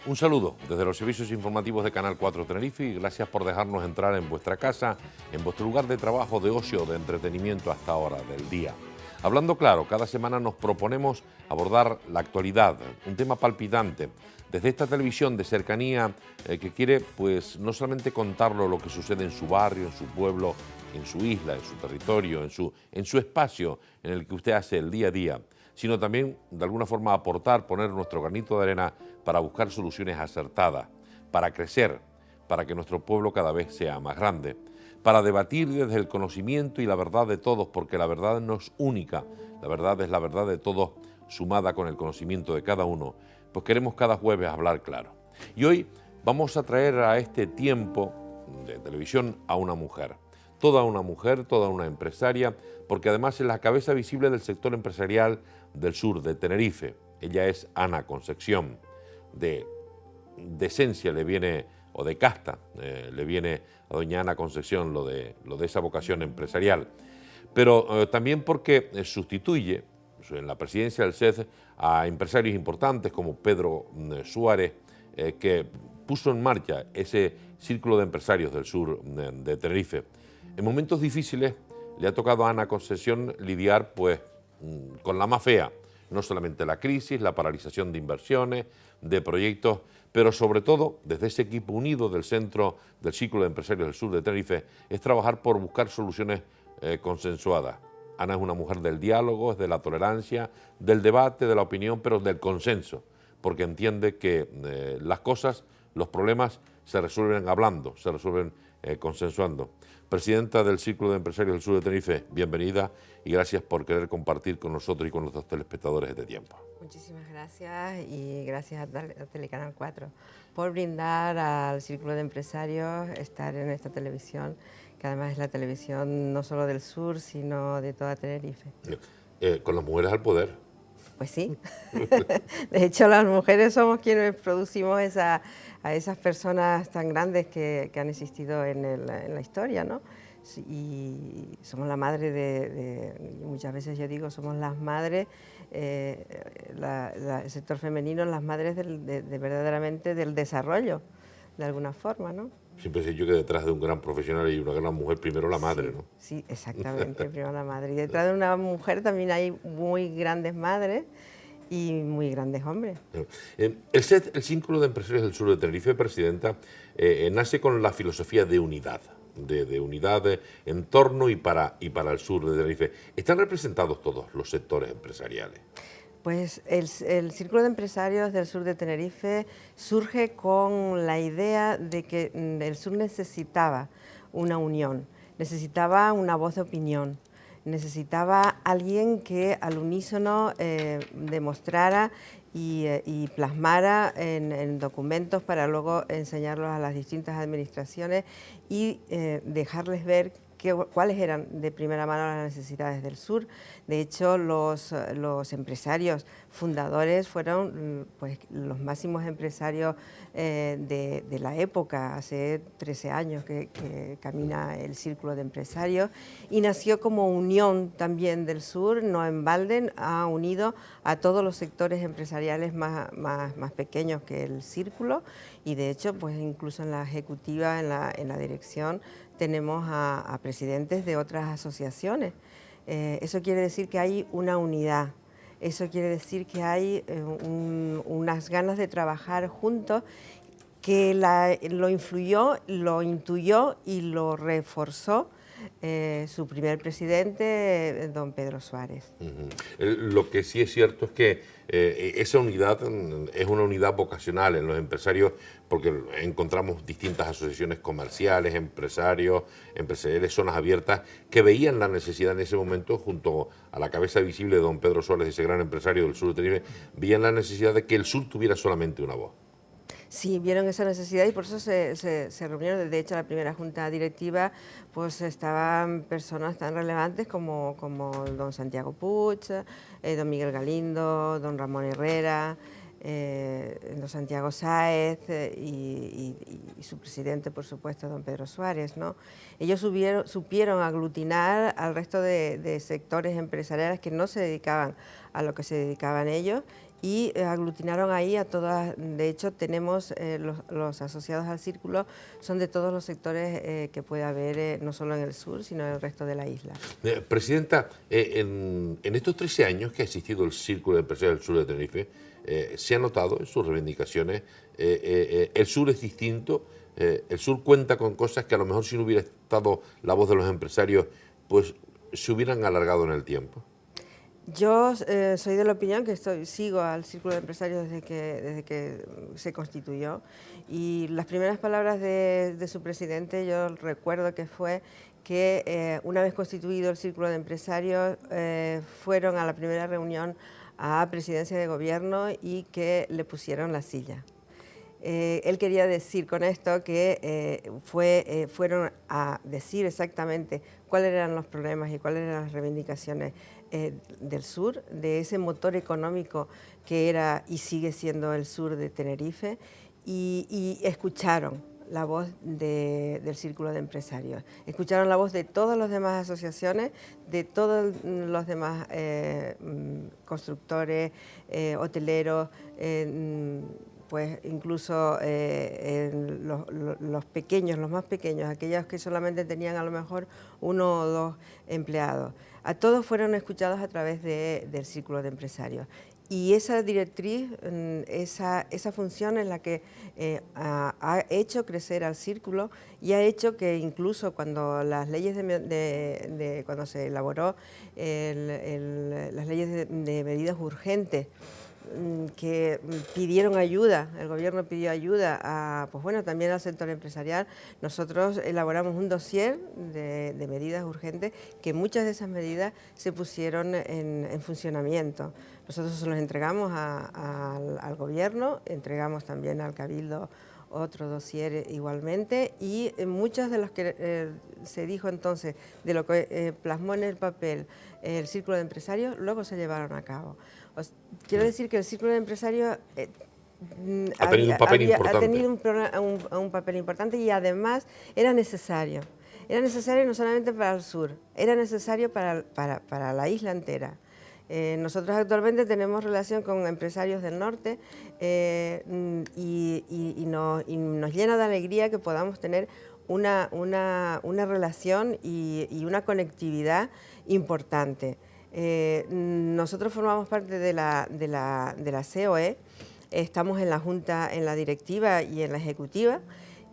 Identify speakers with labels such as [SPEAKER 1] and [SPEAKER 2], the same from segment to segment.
[SPEAKER 1] Un saludo desde los servicios informativos de Canal 4 Tenerife y gracias por dejarnos entrar en vuestra casa, en vuestro lugar de trabajo, de ocio, de entretenimiento hasta ahora del día. Hablando claro, cada semana nos proponemos abordar la actualidad, un tema palpitante, desde esta televisión de cercanía que quiere pues no solamente contarlo lo que sucede en su barrio, en su pueblo, en su isla, en su territorio, en su espacio en el que usted hace el día a día, sino también de alguna forma aportar, poner nuestro granito de arena para buscar soluciones acertadas, para crecer, para que nuestro pueblo cada vez sea más grande, para debatir desde el conocimiento y la verdad de todos, porque la verdad no es única, la verdad es la verdad de todos sumada con el conocimiento de cada uno, pues queremos cada jueves hablar claro. Y hoy vamos a traer a este tiempo de televisión a una mujer, toda una empresaria, porque además es la cabeza visible del sector empresarial del sur de Tenerife. Ella es Ana Concepción. De esencia le viene, o de casta, le viene a doña Ana Concepción lo de esa vocación empresarial. Pero también porque sustituye en la presidencia del SED a empresarios importantes como Pedro Suárez, que puso en marcha ese círculo de empresarios del sur de Tenerife. En momentos difíciles le ha tocado a Ana Concepción lidiar pues, con la más fea, no solamente la crisis, la paralización de inversiones, de proyectos, pero sobre todo desde ese equipo unido del Centro del Círculo de Empresarios del Sur de Tenerife, es trabajar por buscar soluciones consensuadas. Ana es una mujer del diálogo, es de la tolerancia, del debate, de la opinión, pero del consenso, porque entiende que las cosas, los problemas se resuelven hablando, se resuelven consensuando. Presidenta del Círculo de Empresarios del Sur de Tenerife, bienvenida y gracias por querer compartir con nosotros y con nuestros telespectadores este tiempo.
[SPEAKER 2] Muchísimas gracias y gracias a Telecanal 4 por brindar al Círculo de Empresarios estar en esta televisión, que además es la televisión no solo del sur, sino de toda Tenerife.
[SPEAKER 1] Con las mujeres al poder.
[SPEAKER 2] Pues sí, de hecho las mujeres somos quienes producimos a esas personas tan grandes que han existido en la historia, ¿no? Y somos la madre muchas veces yo digo, somos las madres, el sector femenino, las madres verdaderamente del desarrollo, de alguna forma, ¿no?
[SPEAKER 1] Siempre sé yo que detrás de un gran profesional y una gran mujer, primero la madre, ¿no?
[SPEAKER 2] Sí, exactamente, primero la madre. Y detrás de una mujer también hay muy grandes madres y muy grandes hombres.
[SPEAKER 1] El SED, el Círculo de Empresarios del Sur de Tenerife, presidenta, nace con la filosofía de unidad, de unidad en torno y para el sur de Tenerife. ¿Están representados todos los sectores empresariales?
[SPEAKER 2] Pues el Círculo de Empresarios del Sur de Tenerife surge con la idea de que el sur necesitaba una unión, necesitaba una voz de opinión, necesitaba alguien que al unísono demostrara y plasmara en documentos para luego enseñarlos a las distintas administraciones y dejarles ver cuáles eran de primera mano las necesidades del sur. De hecho, los empresarios fundadores fueron pues, los máximos empresarios de la época, hace 13 años que camina el Círculo de Empresarios, y nació como unión también del sur, no en balde, ha unido a todos los sectores empresariales más pequeños que el Círculo, y de hecho, pues incluso en la ejecutiva, en la dirección, tenemos a presidentes de otras asociaciones. Eso quiere decir que hay una unidad, eso quiere decir que hay unas ganas de trabajar juntos que lo influyó, lo intuyó y lo reforzó su primer presidente, don Pedro Suárez.
[SPEAKER 1] Lo que sí es cierto es que esa unidad es una unidad vocacional en los empresarios, porque encontramos distintas asociaciones comerciales, empresarios, empresariales, zonas abiertas, que veían la necesidad en ese momento, junto a la cabeza visible de don Pedro Suárez, ese gran empresario del sur de Tenerife, veían la necesidad de que el sur tuviera solamente una voz.
[SPEAKER 2] Sí, vieron esa necesidad y por eso se reunieron. De hecho, la primera junta directiva pues estaban personas tan relevantes como don Santiago Puig, don Miguel Galindo, don Ramón Herrera, don Santiago Sáez y su presidente, por supuesto, don Pedro Suárez, ¿no? Ellos supieron aglutinar al resto de sectores empresariales que no se dedicaban a lo que se dedicaban ellos y aglutinaron ahí a todas. De hecho, tenemos los asociados al círculo, son de todos los sectores que puede haber, no solo en el sur, sino en el resto de la isla.
[SPEAKER 1] Presidenta, en estos 13 años que ha existido el Círculo de Empresarios del Sur de Tenerife, se ha notado en sus reivindicaciones, el sur es distinto, el sur cuenta con cosas que a lo mejor si no hubiera estado la voz de los empresarios, pues se hubieran alargado en el tiempo.
[SPEAKER 2] Yo soy de la opinión que sigo al Círculo de Empresarios desde que se constituyó, y las primeras palabras de su presidente, yo recuerdo que fue que una vez constituido el Círculo de Empresarios fueron a la primera reunión a Presidencia de Gobierno y que le pusieron la silla. Él quería decir con esto que fueron a decir exactamente cuáles eran los problemas y cuáles eran las reivindicaciones del sur, de ese motor económico que era y sigue siendo el sur de Tenerife, y escucharon la voz del Círculo de Empresarios, escucharon la voz de todas las demás asociaciones, de todos los demás constructores, hoteleros, pues incluso los pequeños, los más pequeños, aquellos que solamente tenían a lo mejor 1 o 2 empleados. A todos fueron escuchados a través del Círculo de Empresarios. Y esa directriz, esa función es la que ha hecho crecer al círculo y ha hecho que incluso cuando las leyes cuando se elaboró las leyes de medidas urgentes, que pidieron ayuda, el gobierno pidió ayuda pues bueno, también al sector empresarial. Nosotros elaboramos un dossier de medidas urgentes, que muchas de esas medidas se pusieron en funcionamiento. Nosotros se los entregamos al gobierno, entregamos también al Cabildo otro dossier igualmente, y muchas de las que se dijo entonces, de lo que plasmó en el papel el Círculo de Empresarios, luego se llevaron a cabo. Quiero decir que el Círculo de Empresarios
[SPEAKER 1] ha tenido un papel importante.
[SPEAKER 2] Ha tenido un papel importante, y además era necesario. Era necesario no solamente para el sur, era necesario para la isla entera. Nosotros actualmente tenemos relación con empresarios del norte y nos llena de alegría que podamos tener una relación y una conectividad importante. Nosotros formamos parte de la COE, estamos en la Junta, en la directiva y en la ejecutiva,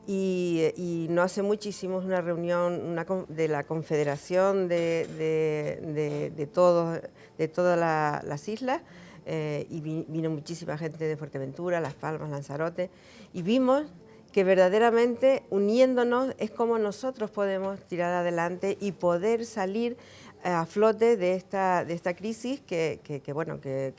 [SPEAKER 2] y no hace mucho hicimos una reunión de la confederación de todas las islas, y vino muchísima gente de Fuerteventura, Las Palmas, Lanzarote, y vimos que verdaderamente uniéndonos es como nosotros podemos tirar adelante y poder salir a flote de esta crisis que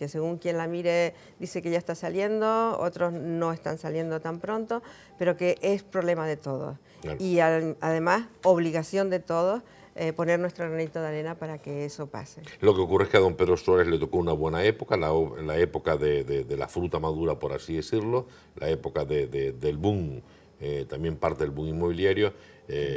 [SPEAKER 2] según quien la mire dice que ya está saliendo, otros no están saliendo tan pronto, pero que es problema de todos. Claro. Y además obligación de todos poner nuestro granito de arena para que eso pase.
[SPEAKER 1] Lo que ocurre es que a don Pedro Suárez le tocó una buena época, la época de la fruta madura, por así decirlo, la época del boom, también parte del boom inmobiliario.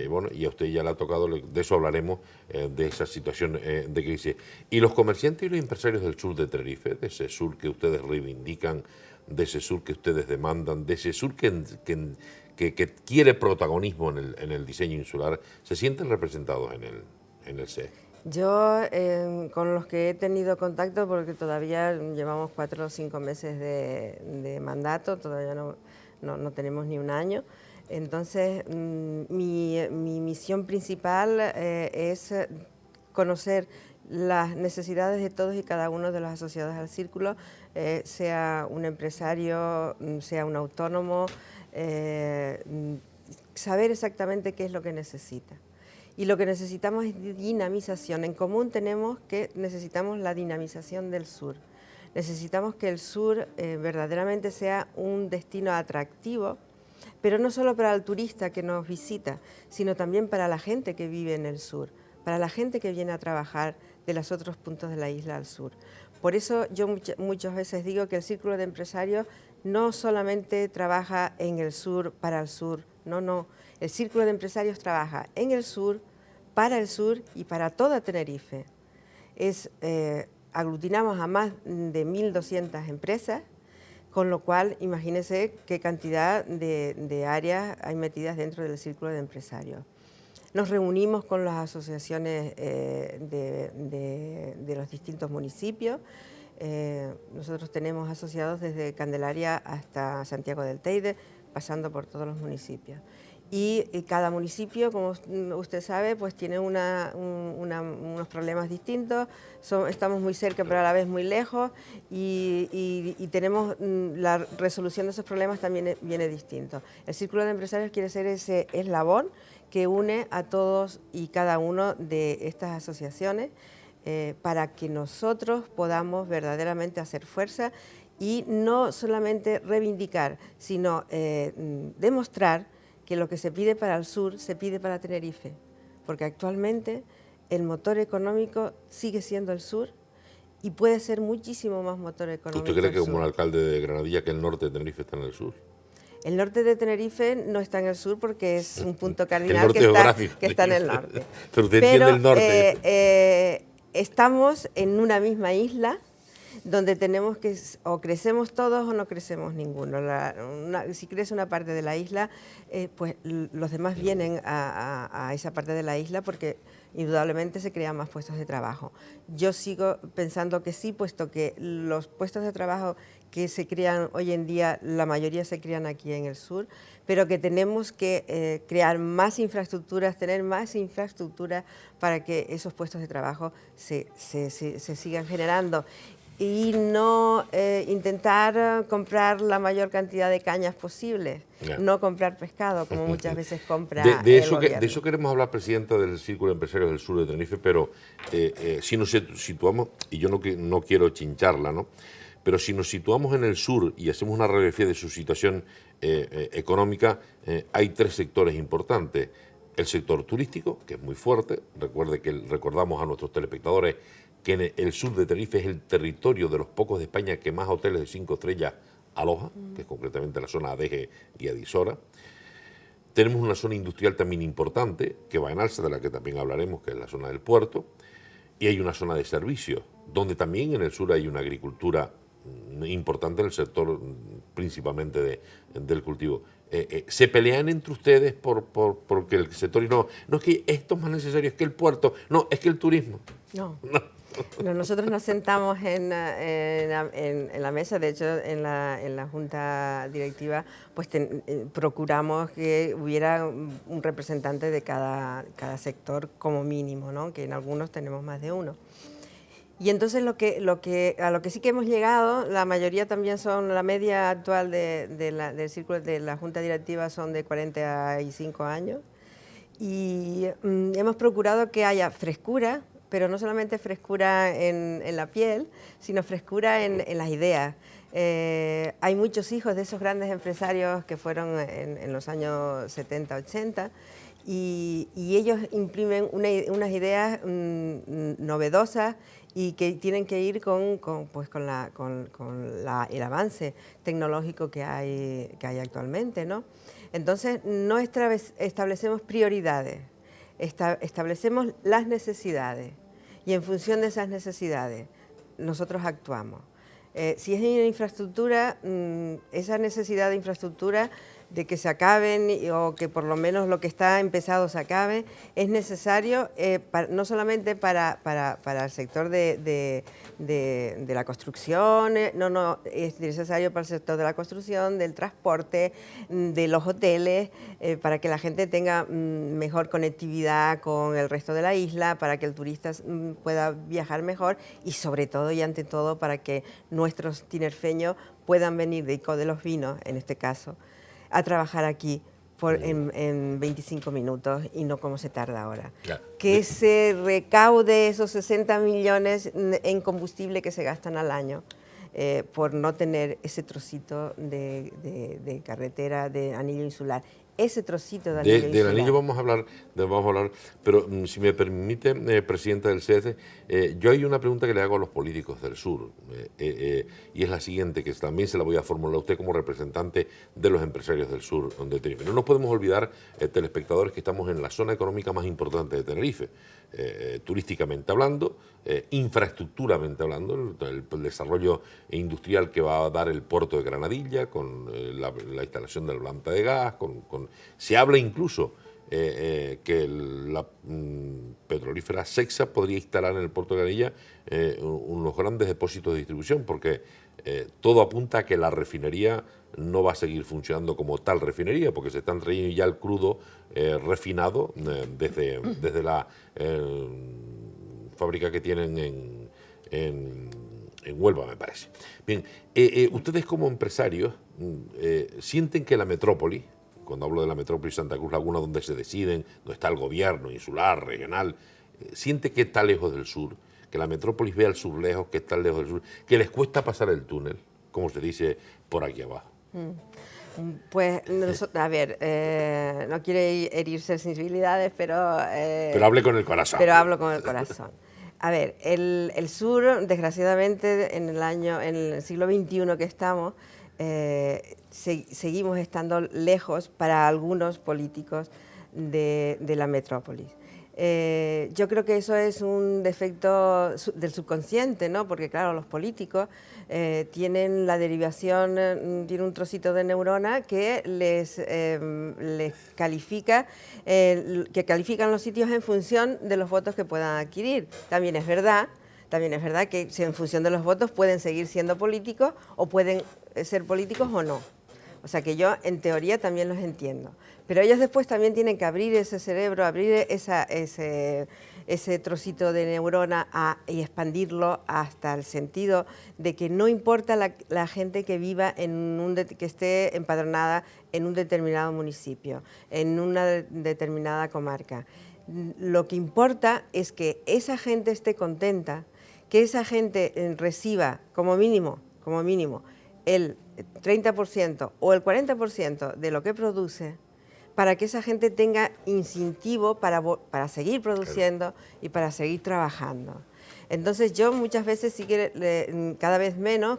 [SPEAKER 1] Bueno, y a usted ya le ha tocado, de eso hablaremos, de esa situación de crisis. Y los comerciantes y los empresarios del sur de Tenerife, de ese sur que ustedes reivindican, de ese sur que ustedes demandan, de ese sur que quiere protagonismo en el diseño insular, ¿se sienten representados en el CE?
[SPEAKER 2] Yo, con los que he tenido contacto, porque todavía llevamos 4 o 5 meses de mandato, todavía no tenemos ni un año. Entonces, mi misión principal es conocer las necesidades de todos y cada uno de los asociados al círculo, sea un empresario, sea un autónomo, saber exactamente qué es lo que necesita. Y lo que necesitamos es dinamización. En común necesitamos la dinamización del sur. Necesitamos que el sur verdaderamente sea un destino atractivo, pero no solo para el turista que nos visita, sino también para la gente que vive en el sur, para la gente que viene a trabajar de los otros puntos de la isla al sur. Por eso yo muchas veces digo que el Círculo de Empresarios no solamente trabaja en el sur, para el sur, no. El Círculo de Empresarios trabaja en el sur, para el sur y para toda Tenerife. Es aglutinamos a más de 1.200 empresas, con lo cual imagínense qué cantidad de áreas hay metidas dentro del círculo de empresarios. Nos reunimos con las asociaciones de los distintos municipios. Nosotros tenemos asociados desde Candelaria hasta Santiago del Teide, pasando por todos los municipios. Y cada municipio, como usted sabe, pues tiene unos problemas distintos. Estamos muy cerca, pero a la vez muy lejos, y tenemos la resolución de esos problemas también viene distinto. El Círculo de Empresarios quiere ser ese eslabón que une a todos y cada uno de estas asociaciones para que nosotros podamos verdaderamente hacer fuerza y no solamente reivindicar, sino demostrar que lo que se pide para el sur se pide para Tenerife, porque actualmente el motor económico sigue siendo el sur y puede ser muchísimo más motor económico.
[SPEAKER 1] ¿Usted cree que como el alcalde de Granadilla que el norte de Tenerife está en el sur?
[SPEAKER 2] El norte de Tenerife no está en el sur porque es un punto cardinal que está en el norte.
[SPEAKER 1] Pero usted entiende el norte.
[SPEAKER 2] Estamos en una misma isla donde tenemos que o crecemos todos o no crecemos ninguno. Si crece una parte de la isla, pues los demás vienen a esa parte de la isla porque indudablemente se crean más puestos de trabajo. Yo sigo pensando que sí, puesto que los puestos de trabajo que se crean hoy en día, la mayoría se crean aquí en el sur, pero que tenemos que crear más infraestructuras, tener más infraestructura para que esos puestos de trabajo se sigan generando. Y no intentar comprar la mayor cantidad de cañas posible, no comprar pescado, como muchas veces compra el gobierno.
[SPEAKER 1] De eso queremos hablar, Presidenta del Círculo de Empresarios del Sur de Tenerife, pero si nos situamos, y yo no quiero chincharla, ¿no? Pero si nos situamos en el sur y hacemos una radiografía de su situación económica, hay tres sectores importantes. El sector turístico, que es muy fuerte. Recuerde que recordamos a nuestros telespectadores que en el sur de Tenerife es el territorio de los pocos de España que más hoteles de 5 estrellas aloja, que es concretamente la zona Adeje y Adisora. Tenemos una zona industrial también importante, que va en alza, de la que también hablaremos, que es la zona del puerto, y hay una zona de servicios, donde también en el sur hay una agricultura importante en el sector principalmente del cultivo. ¿Se pelean entre ustedes porque el sector no es que esto es más necesario, es que el puerto, no, es que el turismo?
[SPEAKER 2] No. Nosotros nos sentamos en la mesa, de hecho en la junta directiva pues procuramos que hubiera un representante de cada sector como mínimo, ¿no? Que en algunos tenemos más de uno. Y entonces a lo que sí que hemos llegado, la mayoría también son, la media actual del círculo de la junta directiva son de 45 años, y hemos procurado que haya frescura, pero no solamente frescura en la piel, sino frescura en las ideas. Hay muchos hijos de esos grandes empresarios que fueron en los años 70, 80, y ellos imprimen unas ideas novedosas y que tienen que ir con el avance tecnológico que hay actualmente, ¿no? Entonces, no establecemos prioridades, establecemos las necesidades, y en función de esas necesidades nosotros actuamos. Si es en infraestructura, esa necesidad de infraestructura, de que se acaben o que por lo menos lo que está empezado se acabe, es necesario no solamente para el sector de la construcción, no, es necesario para el sector de la construcción, del transporte, de los hoteles, para que la gente tenga mejor conectividad con el resto de la isla, para que el turista pueda viajar mejor y sobre todo y ante todo para que nuestros tinerfeños puedan venir de Ico de los Vinos, en este caso, a trabajar aquí en 25 minutos y no como se tarda ahora. Ya. Que se recaude esos 60 millones en combustible que se gastan al año por no tener ese trocito de carretera de anillo insular. ese trocito de anillo
[SPEAKER 1] Del anillo vamos a hablar, pero si me permite, presidenta del CES, yo hay una pregunta que le hago a los políticos del sur, y es la siguiente, que también se la voy a formular a usted como representante de los empresarios del sur de Tenerife. No nos podemos olvidar, telespectadores, que estamos en la zona económica más importante de Tenerife, turísticamente hablando, infraestructuramente hablando, el desarrollo industrial que va a dar el puerto de Granadilla, con la instalación de la planta de gas, se habla incluso que la petrolífera Sexa podría instalar en el puerto de Granadilla unos grandes depósitos de distribución, porque todo apunta a que la refinería no va a seguir funcionando como tal refinería, porque se están trayendo ya el crudo refinado desde la fábrica que tienen en Huelva, me parece. Bien, ustedes como empresarios sienten que la metrópoli, cuando hablo de la metrópoli Santa Cruz Laguna, donde se deciden, donde está el gobierno insular, regional, siente que está lejos del sur, que la metrópolis ve al sur lejos, que está lejos del sur, que les cuesta pasar el túnel, como se dice por aquí abajo.
[SPEAKER 2] Pues, a ver, no quiero herir sensibilidades, pero
[SPEAKER 1] hable con el corazón.
[SPEAKER 2] Pero hablo con el corazón. A ver, el sur, desgraciadamente, en el siglo XXI que estamos, seguimos estando lejos para algunos políticos de la metrópolis. Yo creo que eso es un defecto del subconsciente, ¿no? Porque claro, los políticos tienen la derivación, tienen un trocito de neurona que les califica, que califican los sitios en función de los votos que puedan adquirir. También es verdad que en función de los votos pueden seguir siendo políticos o pueden ser políticos o no. O sea que yo en teoría también los entiendo. Pero ellos después también tienen que abrir ese cerebro, abrir ese trocito de neurona y expandirlo hasta el sentido de que no importa la gente que viva que esté empadronada en un determinado municipio, en una determinada comarca. Lo que importa es que esa gente esté contenta, que esa gente reciba como mínimo el 30% o el 40% de lo que produce, para que esa gente tenga incentivo para seguir produciendo y para seguir trabajando. Entonces yo muchas veces sí que cada vez menos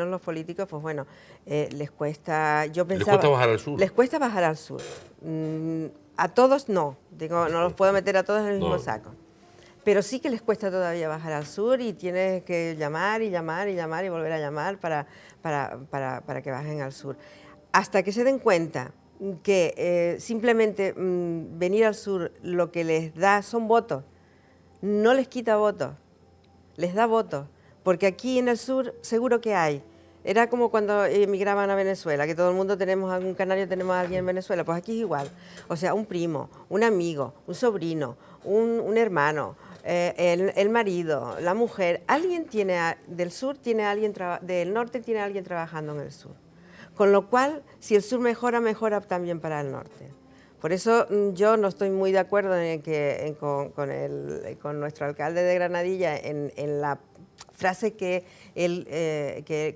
[SPEAKER 2] los políticos, pues bueno, les cuesta, yo pensaba...
[SPEAKER 1] ¿Les cuesta bajar al sur?
[SPEAKER 2] Les cuesta bajar al sur. A todos no, digo, no los puedo meter a todos en el mismo saco. Pero sí que les cuesta todavía bajar al sur y tienes que llamar y volver a llamar para que bajen al sur. Hasta que se den cuenta que simplemente venir al sur lo que les da son votos, no les quita votos, les da votos, porque aquí en el sur seguro que hay. Era como cuando emigraban a Venezuela, que todo el mundo tenemos algún canario, tenemos a alguien en Venezuela, pues aquí es igual. O sea, un primo, un amigo, un sobrino, un hermano, el marido, la mujer, alguien tiene del sur tiene alguien del norte tiene alguien trabajando en el sur. Con lo cual, si el sur mejora, mejora también para el norte. Por eso yo no estoy muy de acuerdo con nuestro alcalde de Granadilla en la frase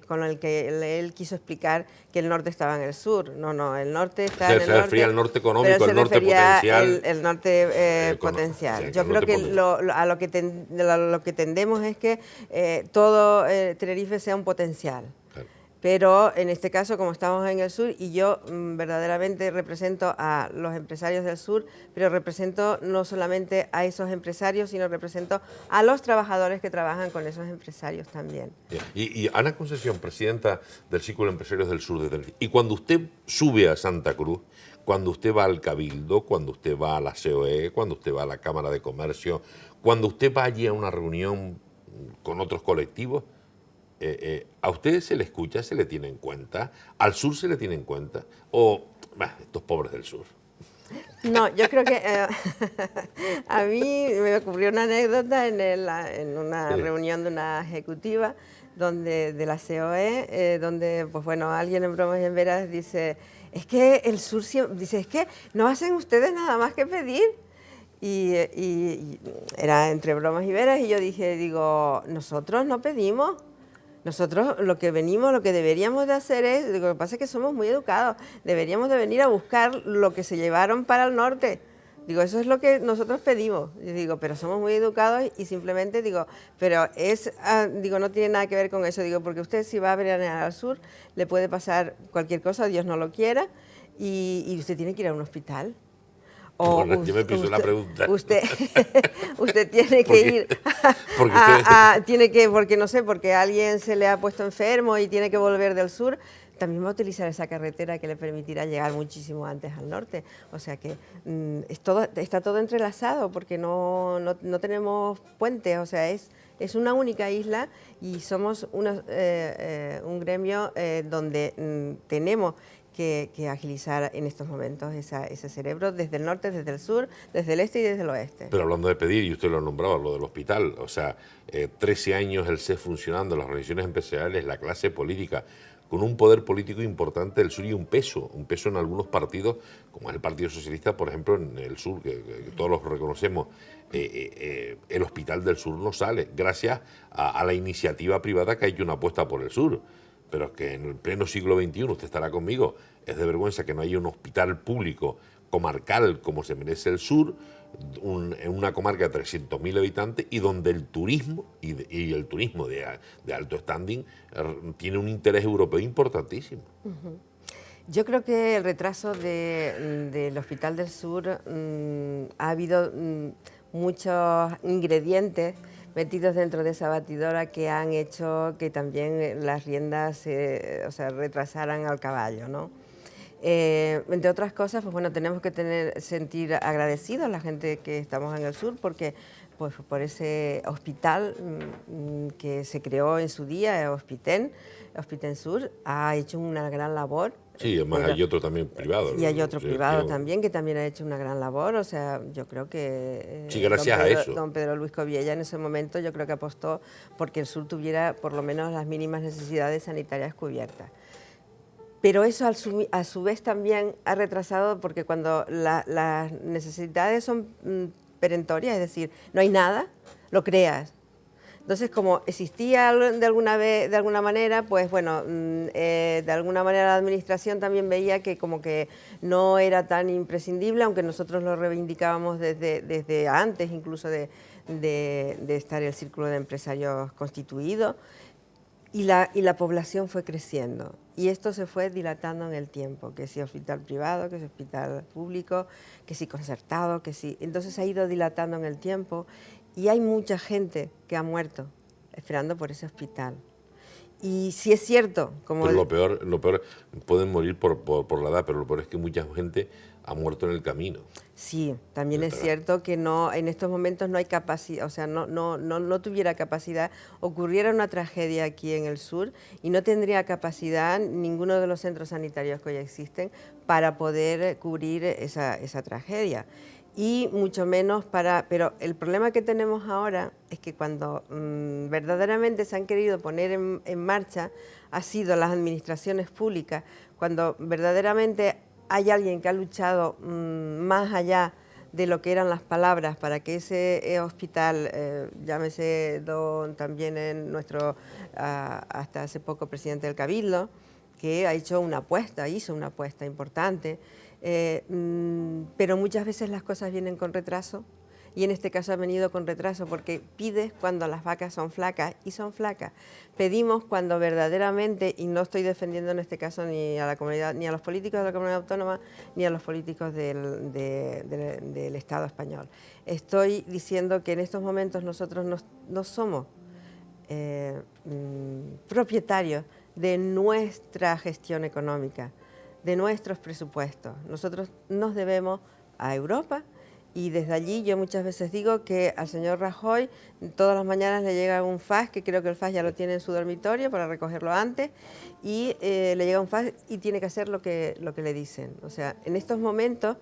[SPEAKER 2] con el que él quiso explicar que el norte estaba en el sur. No, el norte está en el norte.
[SPEAKER 1] Se refería al norte económico, el norte potencial.
[SPEAKER 2] El norte potencial. Yo creo que a lo que tendemos es que todo Tenerife sea un potencial. Pero en este caso, como estamos en el sur, y yo verdaderamente represento a los empresarios del sur, pero represento no solamente a esos empresarios, sino represento a los trabajadores que trabajan con esos empresarios también.
[SPEAKER 1] Y Ana Concesión, presidenta del Círculo de Empresarios del Sur de Tenerife, y cuando usted sube a Santa Cruz, cuando usted va al Cabildo, cuando usted va a la COE, cuando usted va a la Cámara de Comercio, cuando usted va allí a una reunión con otros colectivos, ¿a ustedes se le escucha, se le tiene en cuenta? ¿Al sur se le tiene en cuenta? ¿O estos pobres del sur?
[SPEAKER 2] No, yo creo que a mí me ocurrió una anécdota en una reunión de una ejecutiva de la COE, donde, pues bueno, alguien en bromas y en veras dice, es que el sur, dice, es que no hacen ustedes nada más que pedir. Y era entre bromas y veras, y yo digo, nosotros no pedimos. Nosotros lo que deberíamos de hacer es, lo que pasa es que somos muy educados, deberíamos de venir a buscar lo que se llevaron para el norte. Digo, eso es lo que nosotros pedimos. Yo digo, pero somos muy educados y simplemente digo, pero digo, no tiene nada que ver con eso. Digo, porque usted si va a veranear al sur, le puede pasar cualquier cosa, Dios no lo quiera, y usted tiene que ir a un hospital.
[SPEAKER 1] O bueno, yo me piso la pregunta.
[SPEAKER 2] Usted tiene que ir porque no sé, porque alguien se le ha puesto enfermo y tiene que volver del sur, también va a utilizar esa carretera que le permitirá llegar muchísimo antes al norte. O sea que está todo entrelazado porque no tenemos puentes, o sea, es una única isla y somos un gremio donde tenemos que agilizar en estos momentos ese cerebro desde el norte, desde el sur, desde el este y desde el oeste.
[SPEAKER 1] Pero hablando de pedir, y usted lo nombraba, lo del hospital, o sea, 13 años el CES funcionando, las organizaciones empresariales, la clase política, con un poder político importante del sur y un peso en algunos partidos, como es el Partido Socialista, por ejemplo, en el sur, que todos los reconocemos. El Hospital del Sur no sale, gracias a la iniciativa privada que ha hecho una apuesta por el sur. Pero es que en el pleno siglo XXI, usted estará conmigo, es de vergüenza que no haya un hospital público comarcal como se merece el sur, en una comarca de 300.000 habitantes y donde el turismo y el turismo de alto standing tiene un interés europeo importantísimo.
[SPEAKER 2] Yo creo que el retraso del Hospital del Sur ha habido muchos ingredientes metidos dentro de esa batidora que han hecho que también las riendas retrasaran al caballo, ¿no? Entre otras cosas, pues bueno, tenemos que sentir agradecidos a la gente que estamos en el sur porque pues, por ese hospital que se creó en su día, Hospiten Sur, ha hecho una gran labor.
[SPEAKER 1] Sí, además hay otro también privado.
[SPEAKER 2] Y hay otro privado también que también ha hecho una gran labor, o sea, yo creo que...
[SPEAKER 1] sí, gracias a eso.
[SPEAKER 2] Don Pedro Luis Coviella en ese momento yo creo que apostó porque el sur tuviera por lo menos las mínimas necesidades sanitarias cubiertas. Pero eso a su vez también ha retrasado porque cuando las necesidades son perentorias, es decir, no hay nada, lo creas. Entonces, como existía de alguna manera, pues bueno, de alguna manera la administración también veía que como que no era tan imprescindible, aunque nosotros lo reivindicábamos desde antes, incluso de estar el círculo de empresarios constituido, y la población fue creciendo. Y esto se fue dilatando en el tiempo, que si hospital privado, que si hospital público, que si concertado, que si... Entonces ha ido dilatando en el tiempo. Y hay mucha gente que ha muerto esperando por ese hospital. Y sí es cierto, como...
[SPEAKER 1] Pero lo peor, pueden morir por la edad, pero lo peor es que mucha gente ha muerto en el camino.
[SPEAKER 2] Sí, también es cierto que no, en estos momentos no hay capacidad, o sea, no tuviera capacidad, ocurriera una tragedia aquí en el sur y no tendría capacidad ninguno de los centros sanitarios que hoy existen para poder cubrir esa tragedia. Y mucho menos pero el problema que tenemos ahora es que cuando verdaderamente se han querido poner en marcha, ha sido las administraciones públicas, cuando verdaderamente hay alguien que ha luchado más allá de lo que eran las palabras para que ese hospital, llámese también en nuestro, hasta hace poco presidente del Cabildo, que hizo una apuesta importante, pero muchas veces las cosas vienen con retraso y en este caso ha venido con retraso porque pides cuando las vacas son flacas y son flacas. Pedimos cuando verdaderamente, y no estoy defendiendo en este caso ni a la comunidad, ni a los políticos de la comunidad autónoma, ni a los políticos del Estado español. Estoy diciendo que en estos momentos nosotros no somos propietarios de nuestra gestión económica, de nuestros presupuestos. Nosotros nos debemos a Europa y desde allí yo muchas veces digo que al señor Rajoy todas las mañanas le llega un fax, que creo que el fax ya lo tiene en su dormitorio para recogerlo antes, y le llega un fax y tiene que hacer lo que le dicen. O sea, en estos momentos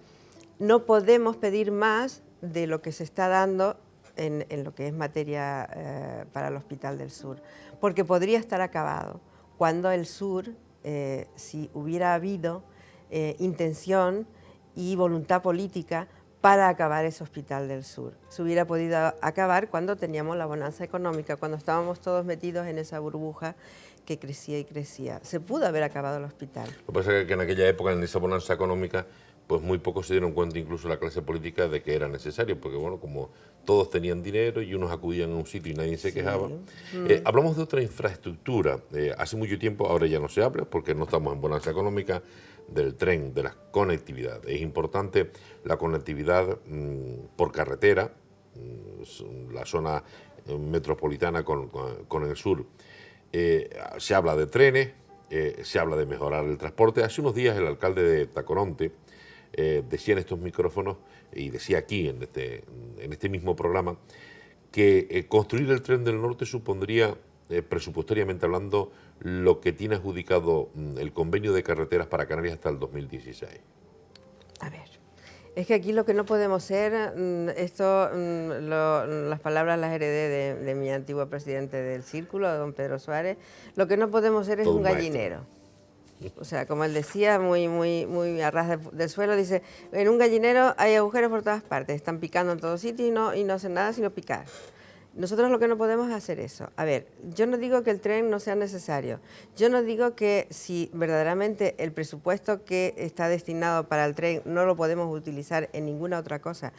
[SPEAKER 2] no podemos pedir más de lo que se está dando en lo que es materia para el Hospital del Sur, porque podría estar acabado cuando el sur, si hubiera habido intención y voluntad política para acabar ese Hospital del Sur. Se hubiera podido acabar cuando teníamos la bonanza económica, cuando estábamos todos metidos en esa burbuja que crecía y crecía. Se pudo haber acabado el hospital.
[SPEAKER 1] Lo que pasa es que en aquella época, en esa bonanza económica, pues muy pocos se dieron cuenta, incluso la clase política, de que era necesario, porque bueno, como todos tenían dinero y unos acudían a un sitio y nadie se quejaba. Hablamos de otra infraestructura. Hace mucho tiempo, ahora ya no se habla, porque no estamos en bonanza económica, del tren, de la conectividad. Es importante la conectividad por carretera, la zona metropolitana con el sur. Se habla de trenes, se habla de mejorar el transporte. Hace unos días el alcalde de Tacoronte decía en estos micrófonos, y decía aquí en este mismo programa, que construir el tren del norte supondría, presupuestariamente hablando, lo que tiene adjudicado el convenio de carreteras para Canarias hasta el 2016.
[SPEAKER 2] A ver, es que aquí lo que no podemos ser, las palabras las heredé de mi antiguo presidente del Círculo, don Pedro Suárez, lo que no podemos ser es un gallinero. O sea, como él decía, muy a ras del suelo, dice, en un gallinero hay agujeros por todas partes, están picando en todos sitios y no hacen nada sino picar. Nosotros lo que no podemos hacer eso. A ver, yo no digo que el tren no sea necesario. Yo no digo que si verdaderamente el presupuesto que está destinado para el tren no lo podemos utilizar en ninguna otra cosa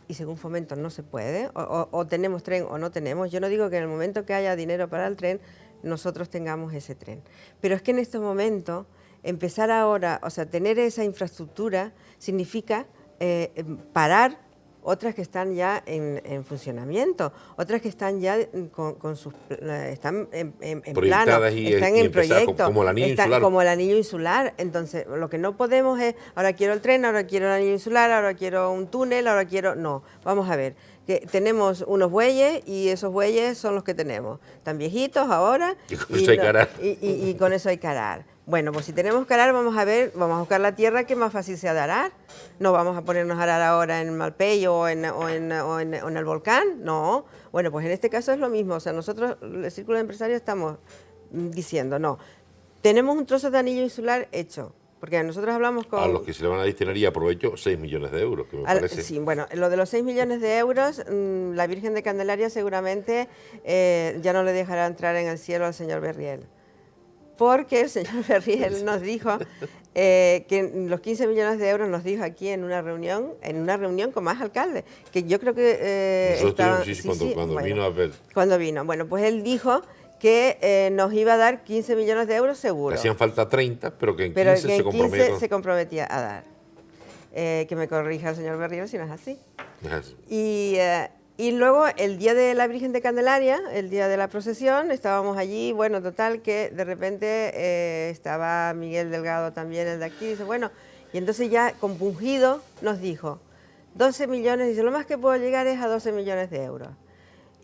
[SPEAKER 2] y según Fomento no se puede, o tenemos tren o no tenemos. Yo no digo que en el momento que haya dinero para el tren nosotros tengamos ese tren. Pero es que en estos momentos, empezar ahora, o sea, tener esa infraestructura significa parar otras que están ya en funcionamiento, otras que están ya están en plano, están en proyecto,
[SPEAKER 1] como el anillo insular.
[SPEAKER 2] Como el anillo insular. Entonces, lo que no podemos es, ahora quiero el tren, ahora quiero el anillo insular, ahora quiero un túnel, ahora quiero... No, vamos a ver, que tenemos unos bueyes y esos bueyes son los que tenemos. Están viejitos ahora y con eso hay que arar. Bueno, pues si tenemos que arar, vamos a buscar la tierra que más fácil sea de arar. No vamos a ponernos a arar ahora en Malpeyo o en el volcán, no. Bueno, pues en este caso es lo mismo. O sea, nosotros, el Círculo de Empresarios, estamos diciendo, no, tenemos un trozo de anillo insular hecho. Porque nosotros hablamos con...
[SPEAKER 1] A los que se le van a destinar, y aprovecho, 6 millones de euros, que me parece...
[SPEAKER 2] Sí, bueno, lo de los 6 millones de euros, la Virgen de Candelaria seguramente ya no le dejará entrar en el cielo al señor Berriel. Porque el señor Berriel nos dijo que los 15 millones de euros, nos dijo aquí en una reunión con más alcaldes, que yo creo que...
[SPEAKER 1] cuando vino a ver...
[SPEAKER 2] Cuando vino, bueno, pues él dijo que nos iba a dar 15 millones de euros seguro.
[SPEAKER 1] Hacían falta 30, pero que en 15
[SPEAKER 2] se comprometía a dar. Que me corrija el señor Berriel si no es así. Y luego el día de la Virgen de Candelaria, el día de la procesión, estábamos allí, bueno, total, que de repente estaba Miguel Delgado también, el de aquí, dice, bueno, y entonces ya compungido nos dijo, 12 millones, dice, lo más que puedo llegar es a 12 millones de euros.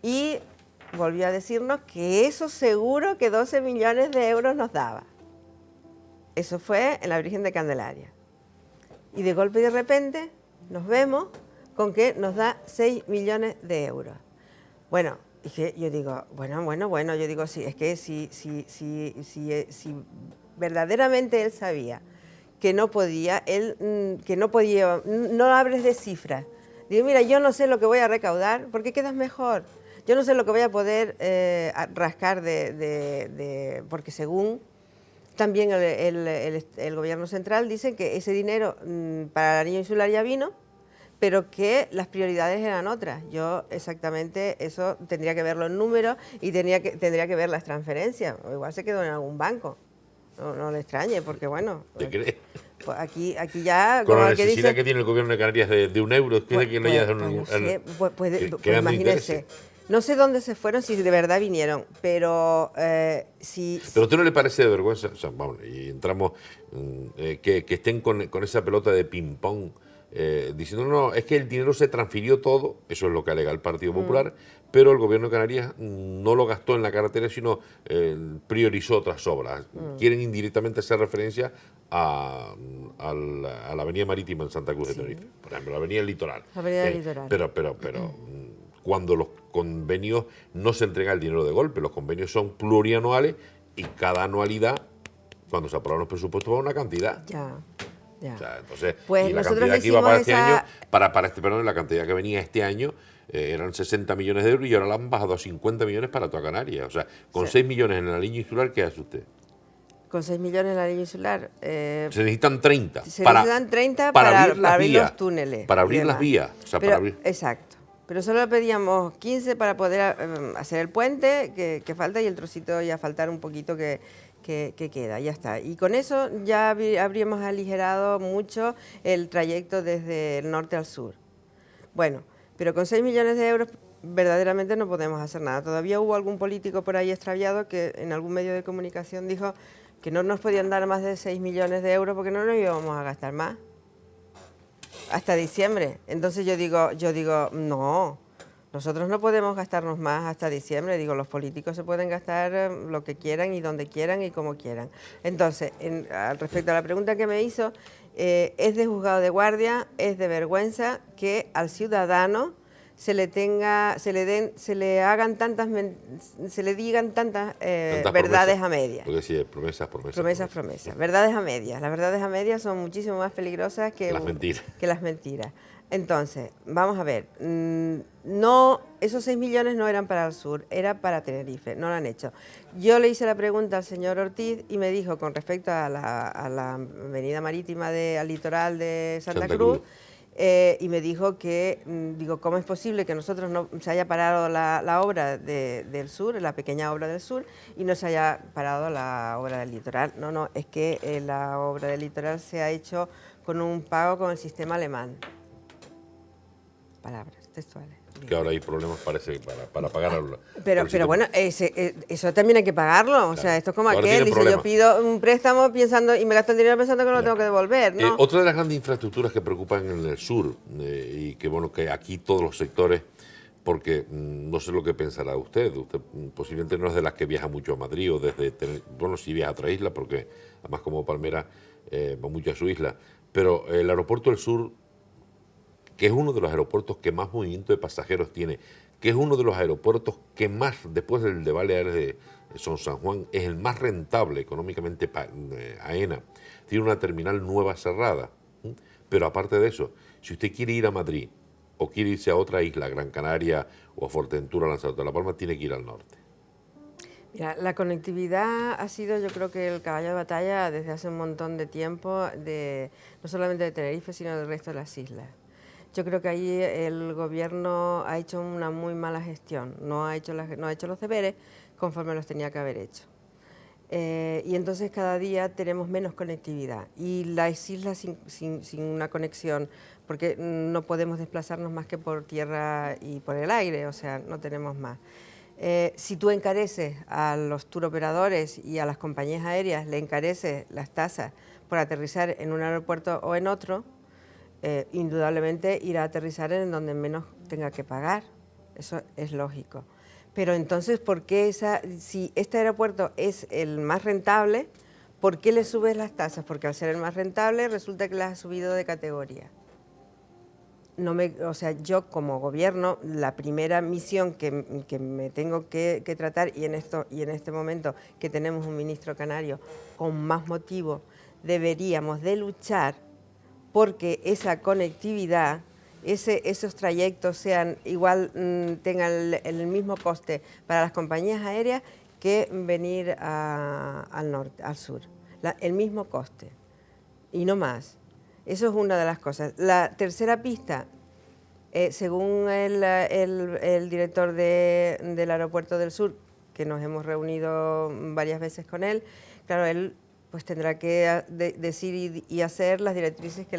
[SPEAKER 2] Y volvió a decirnos que eso seguro que 12 millones de euros nos daba. Eso fue en la Virgen de Candelaria. Y de golpe y de repente nos vemos con que nos da 6 millones de euros. Bueno, y que yo digo, bueno, yo digo, sí, es que si verdaderamente él sabía que no podía, no hables de cifras. Digo, mira, yo no sé lo que voy a recaudar, porque quedas mejor. Yo no sé lo que voy a poder rascar porque según también el gobierno central dice que ese dinero para el anillo insular ya vino, pero que las prioridades eran otras. Yo exactamente eso tendría que verlo en números y tendría que ver las transferencias. O igual se quedó en algún banco. No le extrañe, porque bueno...
[SPEAKER 1] ¿Te crees?
[SPEAKER 2] Pues aquí ya...
[SPEAKER 1] Con la necesidad que tiene el gobierno de Canarias de un euro,
[SPEAKER 2] imagínese. No sé dónde se fueron, si de verdad vinieron, pero si...
[SPEAKER 1] ¿Pero a usted no le parece de vergüenza? O sea, vamos, y entramos, que estén con esa pelota de ping-pong, diciendo, no, es que el dinero se transfirió todo, eso es lo que alega el Partido Popular, pero el gobierno de Canarias no lo gastó en la carretera, sino priorizó otras obras. Quieren indirectamente hacer referencia a la avenida marítima en Santa Cruz de Tenerife, por ejemplo, la avenida Litoral.
[SPEAKER 2] La avenida Litoral.
[SPEAKER 1] Pero cuando los convenios no se entrega el dinero de golpe, los convenios son plurianuales y cada anualidad, cuando se aprueban los presupuestos, va una cantidad.
[SPEAKER 2] Ya. Ya.
[SPEAKER 1] O sea, entonces,
[SPEAKER 2] Pues
[SPEAKER 1] y la
[SPEAKER 2] nosotros
[SPEAKER 1] cantidad que iba
[SPEAKER 2] hicimos
[SPEAKER 1] para este
[SPEAKER 2] esa-
[SPEAKER 1] año, perdón, la cantidad que venía este año eran 60 millones de euros y ahora la han bajado a 50 millones para toda Canarias. O sea, con
[SPEAKER 2] Sí.
[SPEAKER 1] 6 millones en la línea insular, ¿qué hace usted?
[SPEAKER 2] Con 6 millones en la línea insular.
[SPEAKER 1] Se necesitan 30
[SPEAKER 2] Se necesitan 30
[SPEAKER 1] para
[SPEAKER 2] para,
[SPEAKER 1] abrir las
[SPEAKER 2] abrir
[SPEAKER 1] vías.
[SPEAKER 2] los túneles.
[SPEAKER 1] Para
[SPEAKER 2] y
[SPEAKER 1] abrir las
[SPEAKER 2] demás.
[SPEAKER 1] vías. O sea,
[SPEAKER 2] Pero,
[SPEAKER 1] para abrir.
[SPEAKER 2] exacto. Pero solo pedíamos 15 para poder hacer el puente que falta y el trocito ya faltar un poquito que queda, ya está. Y con eso ya habríamos aligerado mucho el trayecto desde el norte al sur. Bueno, pero con 6 millones de euros verdaderamente no podemos hacer nada. Todavía hubo algún político por ahí extraviado que en algún medio de comunicación dijo que no nos podían dar más de 6 millones de euros porque no nos íbamos a gastar más hasta diciembre. Entonces yo digo, no, nosotros no podemos gastarnos más hasta diciembre. Digo, los políticos se pueden gastar lo que quieran y donde quieran y como quieran. Entonces, al respecto a la pregunta que me hizo, es de juzgado de guardia, es de vergüenza que al ciudadano se le digan tantas verdades
[SPEAKER 1] promesas.
[SPEAKER 2] a medias.
[SPEAKER 1] Porque sí, promesas.
[SPEAKER 2] Promesas. Verdades a medias. Las verdades a medias son muchísimo más peligrosas que las mentiras. Entonces, vamos a ver. No, esos 6 millones no eran para el sur, era para Tenerife, no lo han hecho. Yo le hice la pregunta al señor Ortiz y me dijo con respecto a la avenida marítima al litoral de Santa Cruz. Y me dijo que, digo, ¿cómo es posible que nosotros no se haya parado la obra del sur, la pequeña obra del sur, y no se haya parado la obra del litoral? No, es que la obra del litoral se ha hecho con un pago con el sistema alemán. Palabras textuales.
[SPEAKER 1] Que ahora hay problemas, parece, para pagar.
[SPEAKER 2] Pero bueno, eso también hay que pagarlo. Claro. O sea, esto es como
[SPEAKER 1] ahora
[SPEAKER 2] aquel, dice, yo pido un préstamo pensando y me gasto el dinero pensando que no lo tengo que devolver, ¿no?
[SPEAKER 1] Otra de las grandes infraestructuras que preocupan en el sur, y que bueno, que aquí todos los sectores, porque no sé lo que pensará usted posiblemente no es de las que viaja mucho a Madrid o bueno, sí viaja a otra isla, porque además como Palmera va mucho a su isla, pero el aeropuerto del sur, que es uno de los aeropuertos que más movimiento de pasajeros tiene, que es uno de los aeropuertos que más, después del de Baleares de Son San Juan, es el más rentable económicamente AENA. Tiene una terminal nueva cerrada. Pero aparte de eso, si usted quiere ir a Madrid o quiere irse a otra isla, Gran Canaria o a Fuerteventura, Lanzarote de la Palma, tiene que ir al norte.
[SPEAKER 2] Mira, la conectividad ha sido, yo creo que el caballo de batalla desde hace un montón de tiempo, no solamente de Tenerife, sino del resto de las islas. Yo creo que ahí el gobierno ha hecho una muy mala gestión, no ha hecho los deberes conforme los tenía que haber hecho. Y entonces cada día tenemos menos conectividad y las islas sin una conexión, porque no podemos desplazarnos más que por tierra y por el aire, o sea, no tenemos más. Si tú encareces a los turoperadores y a las compañías aéreas, le encareces las tasas por aterrizar en un aeropuerto o en otro, indudablemente irá a aterrizar en donde menos tenga que pagar, eso es lógico. Pero entonces, ¿por qué si este aeropuerto es el más rentable, ¿por qué le subes las tasas? Porque al ser el más rentable resulta que las has subido de categoría. O sea, yo como gobierno, la primera misión que me tengo que tratar, y en este momento que tenemos un ministro canario, con más motivo, deberíamos de luchar porque esa conectividad, esos trayectos sean tengan el mismo coste para las compañías aéreas que venir al norte, al sur. El mismo coste y no más. Eso es una de las cosas. La tercera pista, según el director del Aeropuerto del Sur, que nos hemos reunido varias veces con él, claro, él pues tendrá que decir y hacer las directrices que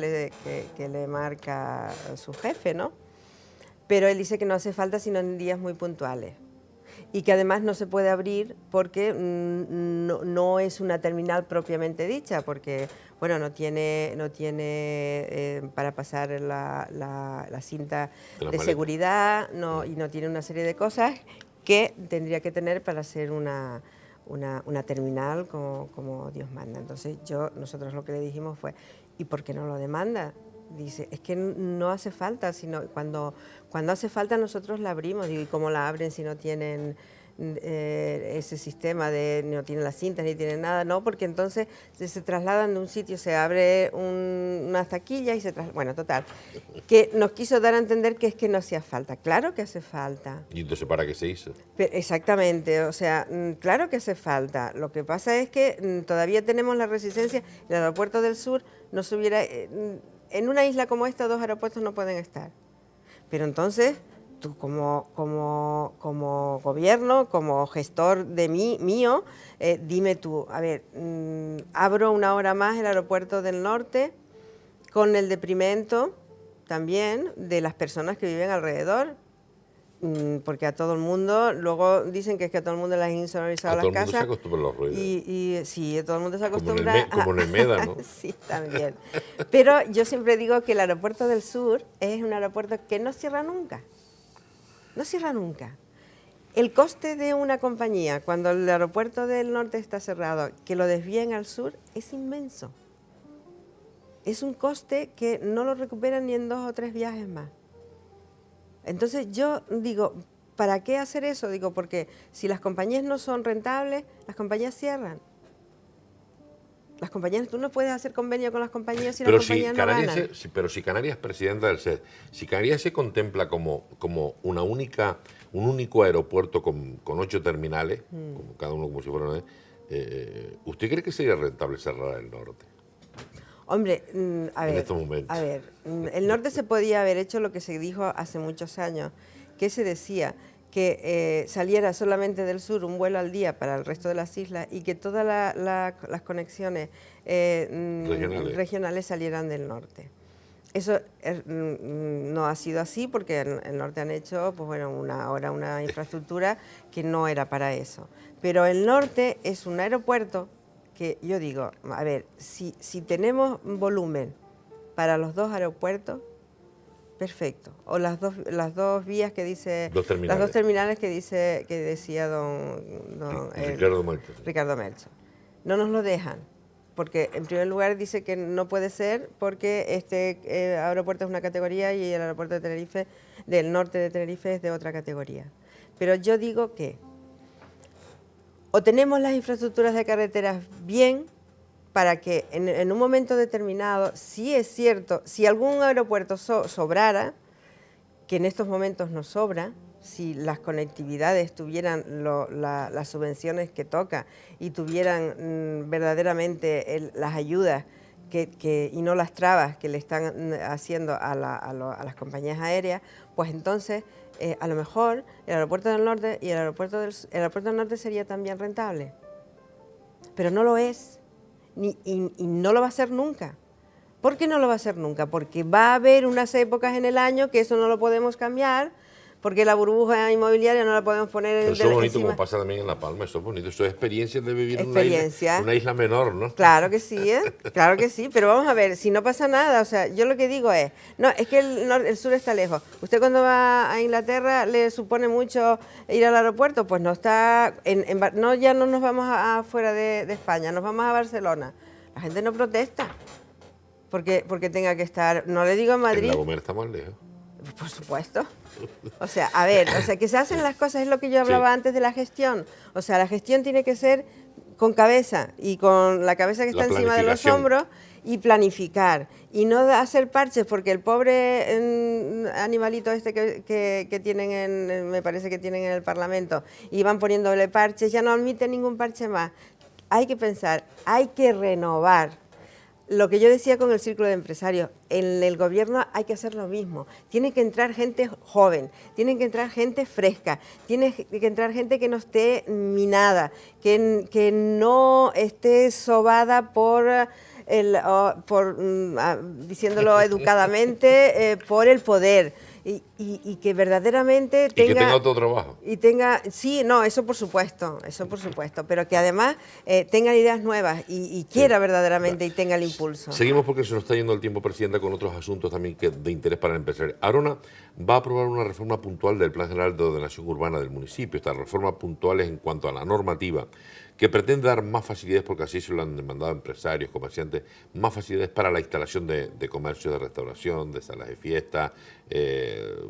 [SPEAKER 2] le marca su jefe, ¿no? Pero él dice que no hace falta sino en días muy puntuales y que además no se puede abrir porque no es una terminal propiamente dicha, porque bueno, no tiene para pasar la cinta de seguridad y no tiene una serie de cosas que tendría que tener para ser una terminal como Dios manda. Entonces nosotros lo que le dijimos fue, ¿y por qué no lo demanda? Dice, es que no hace falta, sino cuando hace falta nosotros la abrimos. Digo, ¿y cómo la abren si no tienen ese sistema de no tienen las cintas ni tienen nada, no, porque entonces se trasladan de un sitio, se abre una taquilla y se trasladan. Bueno, total, que nos quiso dar a entender que es que no hacía falta. Claro que hace falta.
[SPEAKER 1] ¿Y entonces para qué se hizo?
[SPEAKER 2] Exactamente, o sea, claro que hace falta. Lo que pasa es que todavía tenemos la resistencia. El aeropuerto del sur no se hubiera... en una isla como esta, 2 aeropuertos no pueden estar. Pero entonces, tú como gobierno, como gestor de mío, dime tú, a ver, abro 1 hora más el aeropuerto del norte con el deprimento también de las personas que viven alrededor, porque a todo el mundo, luego dicen que es que a todo el mundo les han insonorizado las casas.
[SPEAKER 1] A todo el mundo se acostumbra a los ruidos.
[SPEAKER 2] Y sí, a todo el mundo se acostumbra.
[SPEAKER 1] Como en el MEDA, ¿no?
[SPEAKER 2] Sí, también. Pero yo siempre digo que el aeropuerto del sur es un aeropuerto que no cierra nunca. No cierra nunca. El coste de una compañía, cuando el aeropuerto del norte está cerrado, que lo desvíen al sur, es inmenso. Es un coste que no lo recuperan ni en 2 o 3 viajes más. Entonces yo digo, ¿para qué hacer eso? Digo, porque si las compañías no son rentables, las compañías cierran. Las compañías, tú no puedes hacer convenio con las compañías si las compañías no ganan.
[SPEAKER 1] Pero si Canarias es presidenta del SED, si Canarias se contempla como un único aeropuerto con 8 terminales, como cada uno como si fuera una... ¿usted cree que sería rentable cerrar el norte?
[SPEAKER 2] Hombre, a ver,
[SPEAKER 1] en estos momentos.
[SPEAKER 2] A ver, el norte se podía haber hecho lo que se dijo hace muchos años, que se decía que saliera solamente del sur un vuelo al día para el resto de las islas y que todas las conexiones regionales salieran del norte. Eso no ha sido así porque en el norte han hecho pues bueno, una infraestructura que no era para eso. Pero el norte es un aeropuerto que yo digo, a ver, si tenemos volumen para los 2 aeropuertos, perfecto. O las dos vías que dice... Las 2 terminales que decía Ricardo Melchor. No nos lo dejan, porque en primer lugar dice que no puede ser porque este aeropuerto es una categoría y el aeropuerto de Tenerife, del norte de Tenerife, es de otra categoría. Pero yo digo que o tenemos las infraestructuras de carreteras bien para que en un momento determinado, sí es cierto, si algún aeropuerto sobrara, que en estos momentos no sobra, si las conectividades tuvieran las subvenciones que toca y tuvieran verdaderamente las ayudas y no las trabas que le están haciendo a las compañías aéreas, pues entonces a lo mejor el aeropuerto del norte y el aeropuerto del norte sería también rentable. Pero no lo es, y no lo va a ser nunca. ¿Por qué no lo va a ser nunca? Porque va a haber unas épocas en el año que eso no lo podemos cambiar, porque la burbuja inmobiliaria no la podemos poner en
[SPEAKER 1] eso es bonito encima. Como pasa también en La Palma, eso es bonito, eso es experiencia de vivir en una isla menor, ¿no?
[SPEAKER 2] Claro que sí, claro que sí, pero vamos a ver, si no pasa nada, o sea, yo lo que digo es, no, es que el sur está lejos. Usted cuando va a Inglaterra le supone mucho ir al aeropuerto, pues no está, no, ya no nos vamos afuera de España, nos vamos a Barcelona. La gente no protesta porque tenga que estar, no le digo a Madrid.
[SPEAKER 1] En La Gomera está más lejos.
[SPEAKER 2] Por supuesto. O sea, a ver, que se hacen las cosas, es lo que yo hablaba antes de la gestión. O sea, la gestión tiene que ser con cabeza y con la cabeza que está encima de los hombros y planificar. Y no hacer parches, porque el pobre animalito este que tienen, me parece que tienen en el Parlamento, y van poniéndole parches, ya no admite ningún parche más. Hay que pensar, hay que renovar. Lo que yo decía con el círculo de empresarios, en el gobierno hay que hacer lo mismo. Tiene que entrar gente joven, tiene que entrar gente fresca, tiene que entrar gente que no esté minada, que no esté sobada diciéndolo educadamente, por el poder. Y que verdaderamente tenga...
[SPEAKER 1] Y que tenga otro trabajo.
[SPEAKER 2] Sí, no, eso por supuesto, pero que además tengan ideas nuevas y quiera verdaderamente y tenga el impulso.
[SPEAKER 1] Seguimos porque se nos está yendo el tiempo, Presidenta, con otros asuntos también de interés para el empresario. Arona va a aprobar una reforma puntual del Plan General de Ordenación Urbana del municipio. Estas reformas puntuales en cuanto a la normativa que pretende dar más facilidades, porque así se lo han demandado empresarios, comerciantes, más facilidades para la instalación de comercios de restauración, de salas de fiesta, de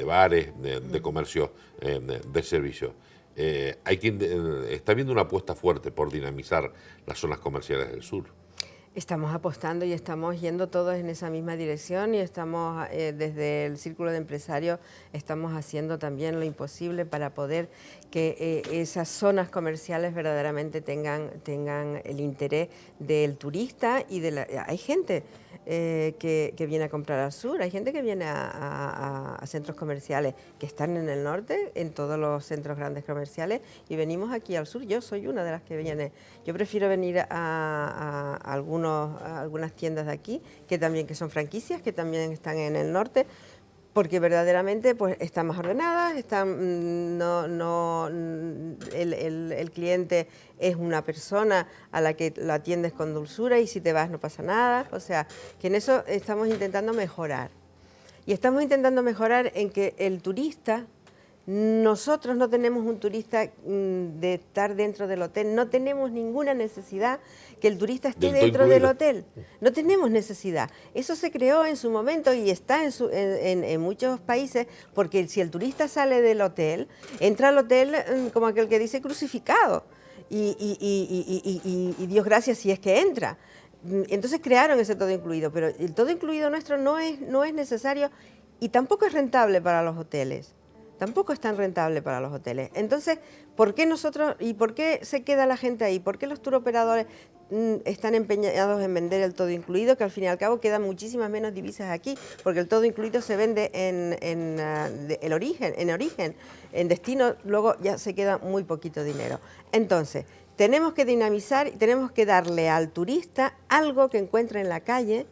[SPEAKER 1] bares, de comercios de servicios. Está habiendo una apuesta fuerte por dinamizar las zonas comerciales del sur.
[SPEAKER 2] Estamos apostando y estamos yendo todos en esa misma dirección y estamos, desde el Círculo de Empresarios, estamos haciendo también lo imposible para poder que esas zonas comerciales verdaderamente tengan el interés del turista y hay gente que viene a comprar al sur, hay gente que viene a centros comerciales que están en el norte, en todos los centros grandes comerciales, y venimos aquí al sur. Yo soy una de las que viene. Yo prefiero venir a algunas tiendas de aquí, que son franquicias, que también están en el norte, porque verdaderamente pues están más ordenadas, el cliente es una persona a la que lo atiendes con dulzura y si te vas no pasa nada. O sea, que en eso estamos intentando mejorar. Y estamos intentando mejorar en que el turista, nosotros no tenemos un turista de estar dentro del hotel, no tenemos ninguna necesidad que el turista esté dentro del hotel, no tenemos necesidad. Eso se creó en su momento y está en muchos países, porque si el turista sale del hotel, entra al hotel como aquel que dice crucificado, y Dios gracias si es que entra. Entonces crearon ese todo incluido, pero el todo incluido nuestro no es necesario y tampoco es rentable para los hoteles. Tampoco es tan rentable para los hoteles. Entonces, ¿por qué nosotros y por qué se queda la gente ahí? ¿Por qué los turoperadores están empeñados en vender el todo incluido? Que al fin y al cabo quedan muchísimas menos divisas aquí, porque el todo incluido se vende en origen, en destino, luego ya se queda muy poquito dinero. Entonces, tenemos que dinamizar y tenemos que darle al turista algo que encuentre en la calle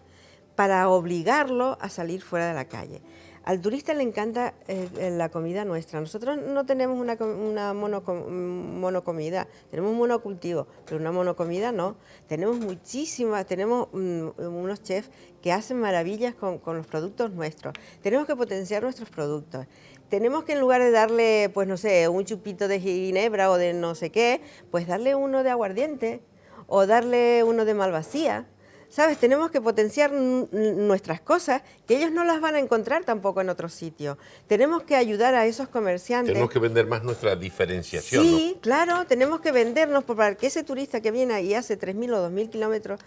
[SPEAKER 2] para obligarlo a salir fuera de la calle. Al turista le encanta la comida nuestra. Nosotros no tenemos una monocomida, tenemos un monocultivo, pero una monocomida no. Tenemos muchísimas, tenemos unos chefs que hacen maravillas con los productos nuestros. Tenemos que potenciar nuestros productos. Tenemos que, en lugar de darle, pues no sé, un chupito de ginebra o de no sé qué, pues darle uno de aguardiente o darle uno de malvasía. ¿Sabes? Tenemos que potenciar nuestras cosas, que ellos no las van a encontrar tampoco en otros sitios. Tenemos que ayudar a esos comerciantes.
[SPEAKER 1] Tenemos que vender más nuestra diferenciación,
[SPEAKER 2] sí,
[SPEAKER 1] ¿no?
[SPEAKER 2] Claro, tenemos que vendernos para que ese turista que viene y hace 3.000 o 2.000 kilómetros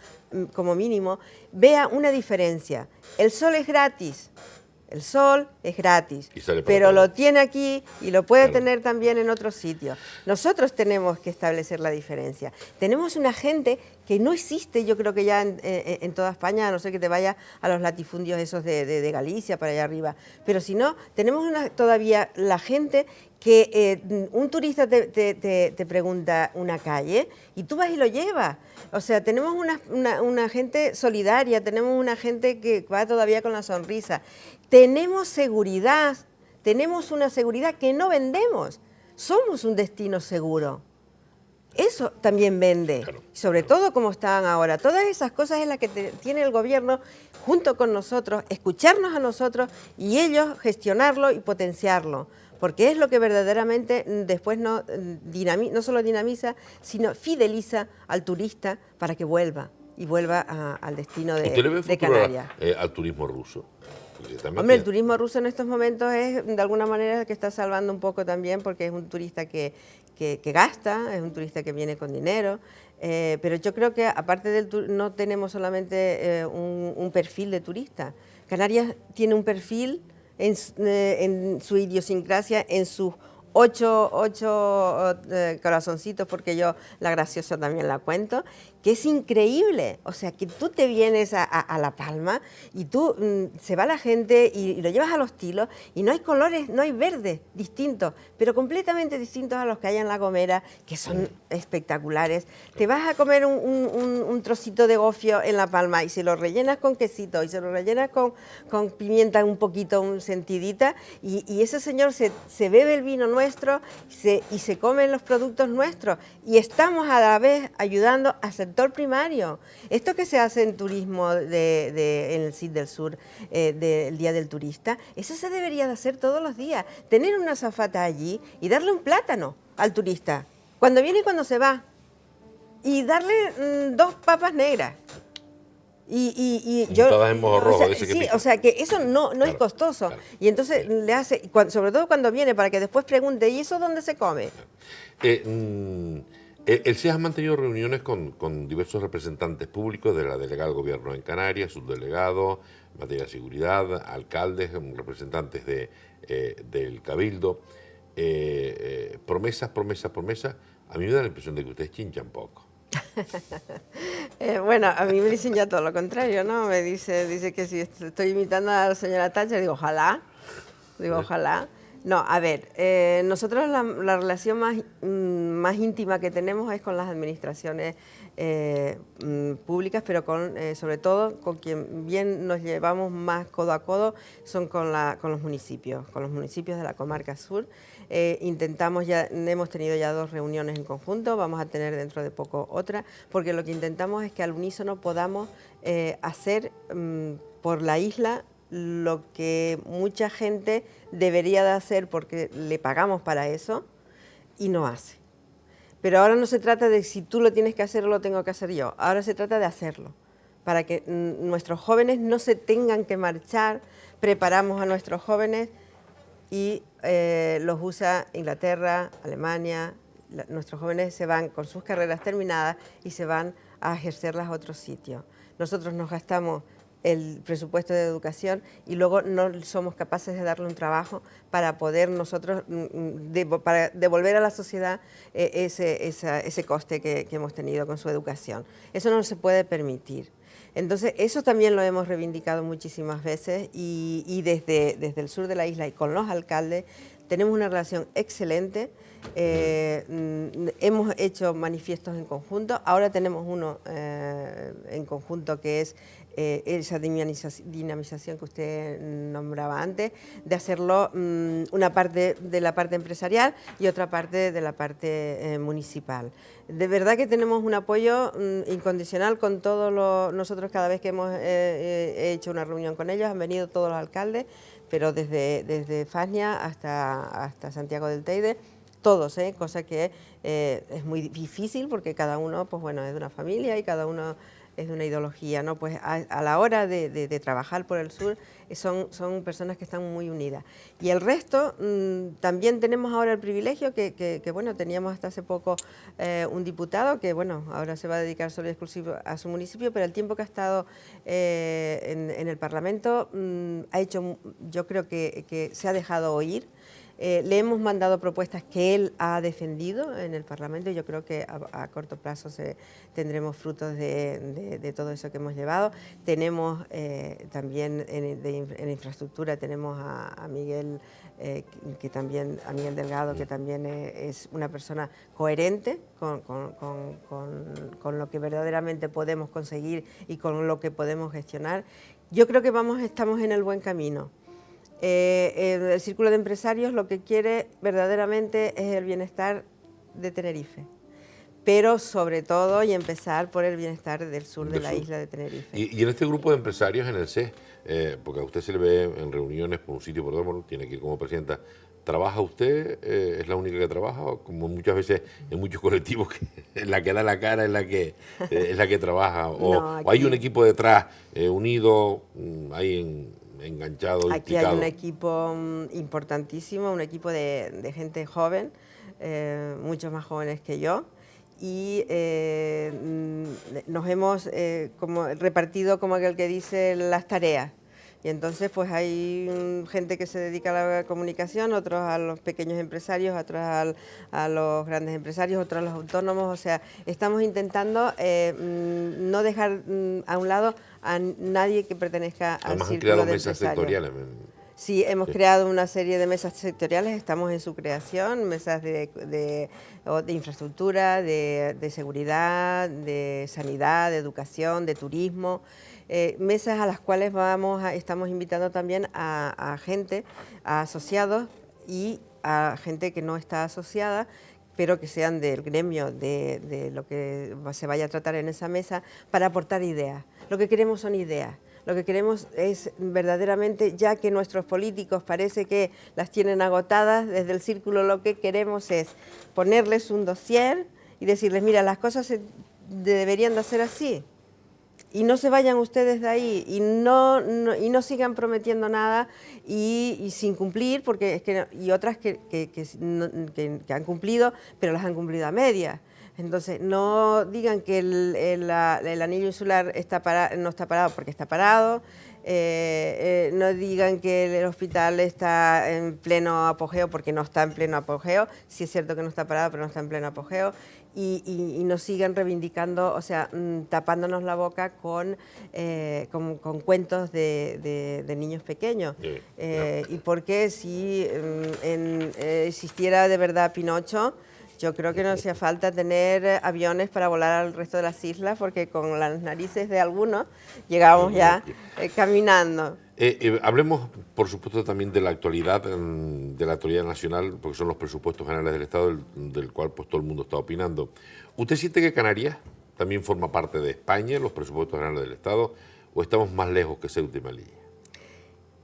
[SPEAKER 2] como mínimo, vea una diferencia. El sol es gratis. El sol es gratis, pero lo tiene aquí y lo puede tener también en otros sitios. Nosotros tenemos que establecer la diferencia. Tenemos una gente que no existe, yo creo que ya en toda España, a no ser que te vayas a los latifundios esos de Galicia, para allá arriba. Pero si no, tenemos todavía la gente que un turista te pregunta una calle y tú vas y lo llevas. O sea, tenemos una gente solidaria, tenemos una gente que va todavía con la sonrisa. Tenemos seguridad, tenemos una seguridad que no vendemos. Somos un destino seguro. Eso también vende, claro, sobre todo como están ahora. Todas esas cosas es las que tiene el gobierno junto con nosotros, escucharnos a nosotros y ellos gestionarlo y potenciarlo. Porque es lo que verdaderamente después no solo dinamiza, sino fideliza al turista para que vuelva al destino de Canarias.
[SPEAKER 1] ¿Al turismo ruso?
[SPEAKER 2] Hombre, el turismo ruso en estos momentos es de alguna manera el que está salvando un poco también, porque es un turista que gasta, es un turista que viene con dinero, pero yo creo que aparte no tenemos solamente un perfil de turista. Canarias tiene un perfil en su idiosincrasia, en sus ocho corazoncitos, porque yo la graciosa también la cuento, que es increíble. O sea, que tú te vienes a La Palma y se va la gente y lo llevas a los tilos y no hay colores, no hay verdes distintos, pero completamente distintos a los que hay en La Gomera, que son espectaculares. Te vas a comer un trocito de gofio en La Palma y se lo rellenas con quesito y se lo rellenas con pimienta un poquito sentidita y ese señor se bebe el vino nuestro y se comen los productos nuestros y estamos a la vez ayudando al sector primario. Esto que se hace en turismo en el CID del Sur, del Día del Turista, eso se debería de hacer todos los días. Tener una azafata allí y darle un plátano al turista. cuando viene y cuando se va, y darle 2 papas negras. Y yo,
[SPEAKER 1] Untadas en mojo rojo,
[SPEAKER 2] o sea,
[SPEAKER 1] ese que
[SPEAKER 2] sí,
[SPEAKER 1] pica.
[SPEAKER 2] o sea que eso no
[SPEAKER 1] Claro,
[SPEAKER 2] es costoso.
[SPEAKER 1] claro.
[SPEAKER 2] Y entonces le hace, sobre todo cuando viene, para que después pregunte, ¿y eso dónde se come?
[SPEAKER 1] El SEA ha mantenido reuniones con diversos representantes públicos de la delegada del gobierno en Canarias, subdelegados, en materia de seguridad, alcaldes, representantes del Cabildo. Promesas, promesas, promesas. A mí me da la impresión de que ustedes chinchan poco.
[SPEAKER 2] Bueno, a mí me dicen ya todo lo contrario, ¿no? Dice que si estoy imitando a la señora Thatcher, digo, ojalá. Digo, ojalá. No, a ver, nosotros la relación más íntima que tenemos es con las administraciones públicas, pero sobre todo con quien bien nos llevamos más codo a codo son con los municipios de la comarca sur. Hemos tenido ya 2 reuniones en conjunto, vamos a tener dentro de poco otra, porque lo que intentamos es que al unísono podamos hacer por la isla lo que mucha gente debería de hacer porque le pagamos para eso y no hace. Pero ahora no se trata de si tú lo tienes que hacer o lo tengo que hacer yo, ahora se trata de hacerlo, para que nuestros jóvenes no se tengan que marchar. Preparamos a nuestros jóvenes y los usa Inglaterra, Alemania. Nuestros jóvenes se van con sus carreras terminadas y se van a ejercerlas a otros sitios. Nosotros nos gastamos el presupuesto de educación y luego no somos capaces de darle un trabajo para poder nosotros para devolver a la sociedad ese coste que hemos tenido con su educación. Eso no se puede permitir. Entonces, eso también lo hemos reivindicado muchísimas veces y desde el sur de la isla y con los alcaldes tenemos una relación excelente. Hemos hecho manifiestos en conjunto, ahora tenemos uno en conjunto que es esa dinamización que usted nombraba antes, de hacerlo una parte de la parte empresarial y otra parte de la parte municipal. De verdad que tenemos un apoyo incondicional con todos nosotros cada vez que hemos hecho una reunión con ellos, han venido todos los alcaldes, pero desde Fasnia hasta Santiago del Teide, todos, cosa que es muy difícil porque cada uno, pues bueno, es de una familia y cada uno es de una ideología, ¿no? Pues a la hora de trabajar por el sur son personas que están muy unidas. Y el resto, también tenemos ahora el privilegio que bueno, teníamos hasta hace poco un diputado que, bueno, ahora se va a dedicar solo y exclusivo a su municipio, pero el tiempo que ha estado en el Parlamento ha hecho, yo creo que se ha dejado oír. Le hemos mandado propuestas que él ha defendido en el Parlamento y yo creo que a corto plazo tendremos frutos de todo eso que hemos llevado. Tenemos también en infraestructura, tenemos a Miguel, a Miguel Delgado, que también es una persona coherente con lo que verdaderamente podemos conseguir y con lo que podemos gestionar. Yo creo que estamos en el buen camino. El Círculo de Empresarios lo que quiere verdaderamente es el bienestar de Tenerife, pero sobre todo y empezar por el bienestar del sur de la isla de Tenerife.
[SPEAKER 1] Y en este grupo de empresarios en el CES, porque a usted se le ve en reuniones por un sitio por otro, bueno, tiene que ir como presidenta, ¿trabaja usted? ¿Es la única que trabaja? O como muchas veces en muchos colectivos, que la que da la cara es la que trabaja, o hay un equipo detrás unido, ahí enganchado,
[SPEAKER 2] aquí
[SPEAKER 1] implicado.
[SPEAKER 2] Hay un equipo importantísimo, un equipo de gente joven, muchos más jóvenes que yo, y nos hemos repartido, como aquel que dice, las tareas. Y entonces pues hay gente que se dedica a la comunicación, otros a los pequeños empresarios, otros a los grandes empresarios, otros a los autónomos. O sea, estamos intentando no dejar a un lado a nadie que pertenezca al círculo de empresarios.
[SPEAKER 1] Mesas sectoriales.
[SPEAKER 2] Sí, hemos creado una serie de mesas sectoriales, estamos en su creación, mesas de infraestructura, de seguridad, de sanidad, de educación, de turismo. Mesas a las cuales estamos invitando también a gente, a asociados y a gente que no está asociada, pero que sean del gremio de lo que se vaya a tratar en esa mesa, para aportar ideas. Lo que queremos son ideas, lo que queremos es verdaderamente, ya que nuestros políticos parece que las tienen agotadas, desde el Círculo lo que queremos es ponerles un dossier y decirles, mira, las cosas se deberían de hacer así. Y no se vayan ustedes de ahí y no sigan prometiendo nada y sin cumplir, porque es que y otras que han cumplido, pero las han cumplido a medias. Entonces, no digan que el anillo insular no está parado porque está parado, no digan que el hospital está en pleno apogeo porque no está en pleno apogeo, sí es cierto que no está parado, pero no está en pleno apogeo, y nos sigan reivindicando, o sea, tapándonos la boca con cuentos de niños pequeños.
[SPEAKER 1] Sí,
[SPEAKER 2] Y porque si existiera de verdad Pinocho, yo creo que no hacía falta tener aviones para volar al resto de las islas, porque con las narices de algunos llegábamos ya caminando.
[SPEAKER 1] Hablemos, por supuesto, también de la actualidad nacional, porque son los presupuestos generales del Estado, del cual pues todo el mundo está opinando. ¿Usted siente que Canarias también forma parte de España, los presupuestos generales del Estado, o estamos más lejos que Ceuta y Melilla?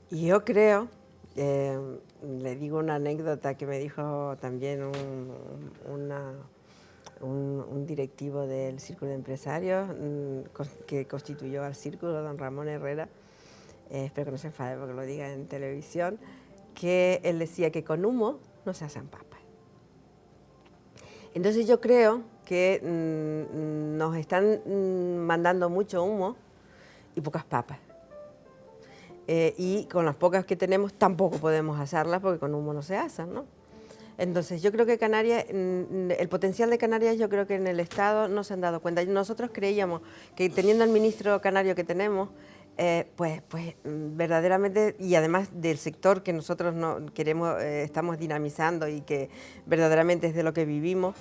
[SPEAKER 2] Y yo creo, le digo una anécdota que me dijo también un directivo del Círculo de Empresarios que constituyó al Círculo, don Ramón Herrera, espero que no se enfade porque lo diga en televisión, que él decía que con humo no se hacen papas. Entonces yo creo que nos están mandando mucho humo y pocas papas. Y con las pocas que tenemos tampoco podemos hacerlas porque con humo no se hacen, ¿no? Entonces yo creo que Canarias, el potencial de Canarias, yo creo que en el Estado no se han dado cuenta. Nosotros creíamos que teniendo al ministro canario que tenemos, pues verdaderamente, y además del sector que nosotros queremos, estamos dinamizando y que verdaderamente es de lo que vivimos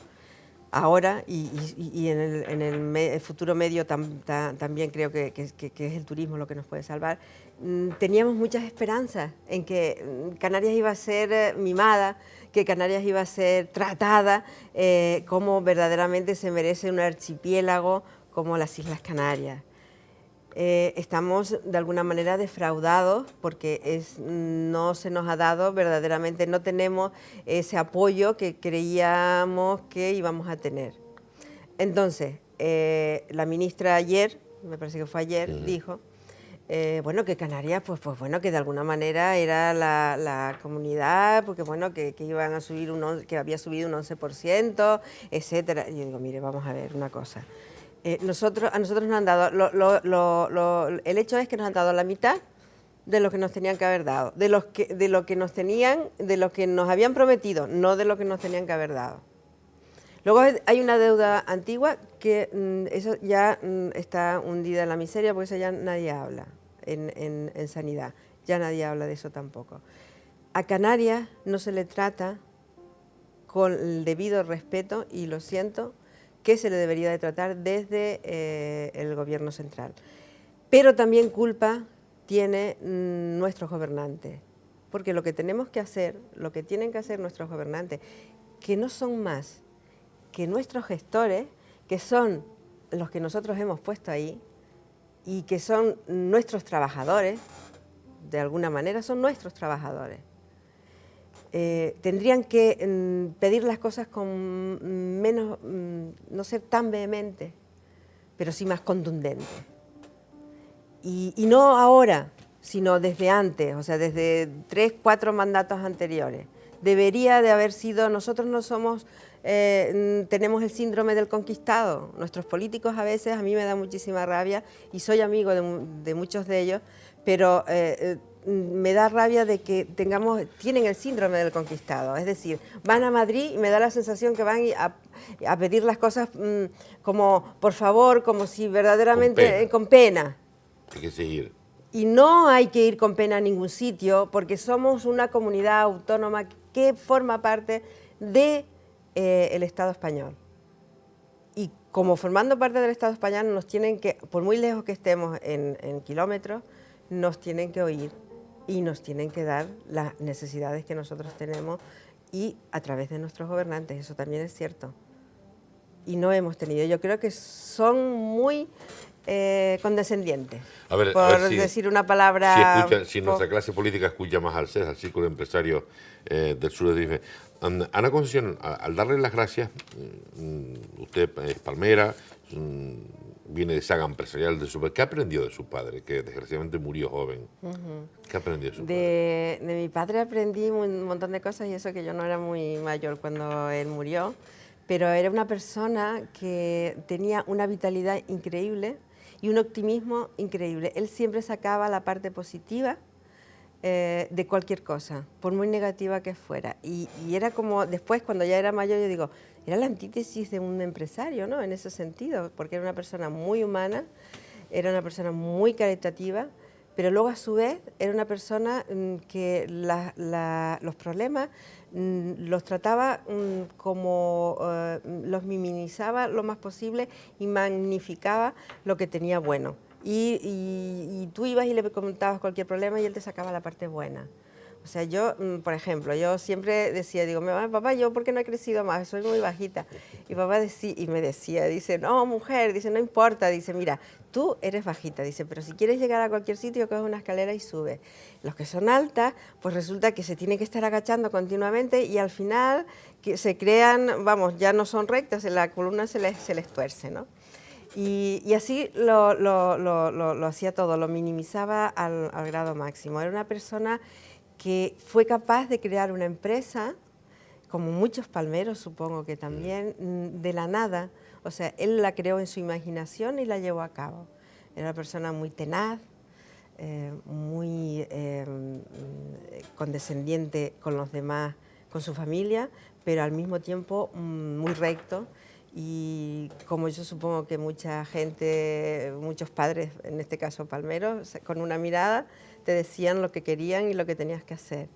[SPEAKER 2] ahora y en el futuro medio también creo que es el turismo lo que nos puede salvar. Teníamos muchas esperanzas en que Canarias iba a ser mimada, que Canarias iba a ser tratada como verdaderamente se merece un archipiélago como las Islas Canarias. Estamos de alguna manera defraudados porque no se nos ha dado verdaderamente, no tenemos ese apoyo que creíamos que íbamos a tener. Entonces, la ministra ayer, me parece que fue ayer, dijo, bueno, que Canarias, pues bueno, que de alguna manera era la comunidad, porque bueno, que iban a subir que había subido un 11%, etcétera. Y yo digo, mire, vamos a ver una cosa. A nosotros nos han dado, el hecho es que nos han dado la mitad de lo que nos tenían que haber dado, de lo que nos habían prometido, no de lo que nos tenían que haber dado. Luego hay una deuda antigua que eso ya está hundida en la miseria, porque eso ya nadie habla en sanidad, ya nadie habla de eso tampoco. A Canarias no se le trata con el debido respeto, y lo siento, que se le debería de tratar desde el gobierno central. Pero también culpa tiene nuestros gobernantes, porque lo que tenemos que hacer, lo que tienen que hacer nuestros gobernantes, que no son más que nuestros gestores, que son los que nosotros hemos puesto ahí y que son nuestros trabajadores, de alguna manera son nuestros trabajadores. Tendrían que pedir las cosas con menos, no ser tan vehementes, pero sí más contundentes. Y no ahora, sino desde antes, o sea, desde 3, 4 mandatos anteriores. Debería de haber sido, nosotros no somos, tenemos el síndrome del conquistado. Nuestros políticos a veces, a mí me da muchísima rabia, y soy amigo de muchos de ellos, pero me da rabia de que tienen el síndrome del conquistado, es decir, van a Madrid y me da la sensación que van a pedir las cosas como por favor, como si verdaderamente con pena.
[SPEAKER 1] Hay que seguir.
[SPEAKER 2] Y no hay que ir con pena a ningún sitio, porque somos una comunidad autónoma que forma parte del Estado español. Y como formando parte del Estado español, nos tienen que, por muy lejos que estemos en kilómetros, nos tienen que oír y nos tienen que dar las necesidades que nosotros tenemos, y a través de nuestros gobernantes, eso también es cierto. Y no hemos tenido, yo creo que son muy condescendiente,
[SPEAKER 1] A ver
[SPEAKER 2] decir una palabra.
[SPEAKER 1] Si nuestra clase política escucha más al CES, al Círculo de Empresarios del Sur de Tenerife. Ana Concepción, al darle las gracias, usted es palmera, viene de saga empresarial de su padre. ¿Qué aprendió de su padre, que desgraciadamente murió joven? ¿Qué aprendió de su padre?
[SPEAKER 2] De mi padre aprendí un montón de cosas, y eso que yo no era muy mayor cuando él murió, pero era una persona que tenía una vitalidad increíble y un optimismo increíble. Él siempre sacaba la parte positiva de cualquier cosa, por muy negativa que fuera. Y era como, después cuando ya era mayor, yo digo, era la antítesis de un empresario, ¿no? En ese sentido, porque era una persona muy humana, era una persona muy caritativa, pero luego a su vez era una persona que los problemas los trataba como, los minimizaba lo más posible y magnificaba lo que tenía bueno. Y tú ibas y le comentabas cualquier problema y él te sacaba la parte buena. O sea, yo, por ejemplo, yo siempre decía, digo, papá, ¿yo por qué no he crecido más? Soy muy bajita. Y papá me decía, dice, no, mujer, dice, no importa, dice, mira, tú eres bajita, dice, pero si quieres llegar a cualquier sitio, coges una escalera y subes. Los que son altas, pues resulta que se tienen que estar agachando continuamente y al final que se crean, vamos, ya no son rectas, la columna se les tuerce, ¿no? Y así lo hacía todo, lo minimizaba al grado máximo. Era una persona que fue capaz de crear una empresa, como muchos palmeros supongo que también, de la nada. O sea, él la creó en su imaginación y la llevó a cabo. Era una persona muy tenaz, muy condescendiente con los demás, con su familia, pero al mismo tiempo muy recto. Y como yo supongo que mucha gente, muchos padres, en este caso palmeros, con una mirada te decían lo que querían y lo que tenías que hacer.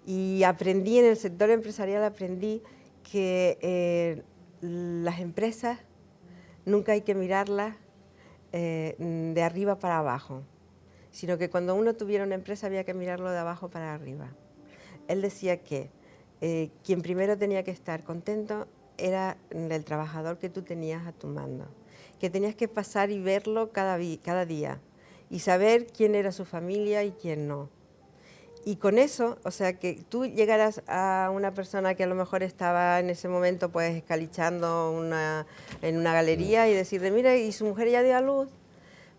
[SPEAKER 2] Y aprendí, en el sector empresarial aprendí que las empresas nunca hay que mirarlas de arriba para abajo, sino que cuando uno tuviera una empresa había que mirarlo de abajo para arriba. Él decía que quien primero tenía que estar contento era el trabajador que tú tenías a tu mando, que tenías que pasar y verlo cada día y saber quién era su familia y quién no. Y con eso, o sea, que tú llegaras a una persona que a lo mejor estaba en ese momento pues escalichando en una galería y decirle, mira, y su mujer ya dio a luz,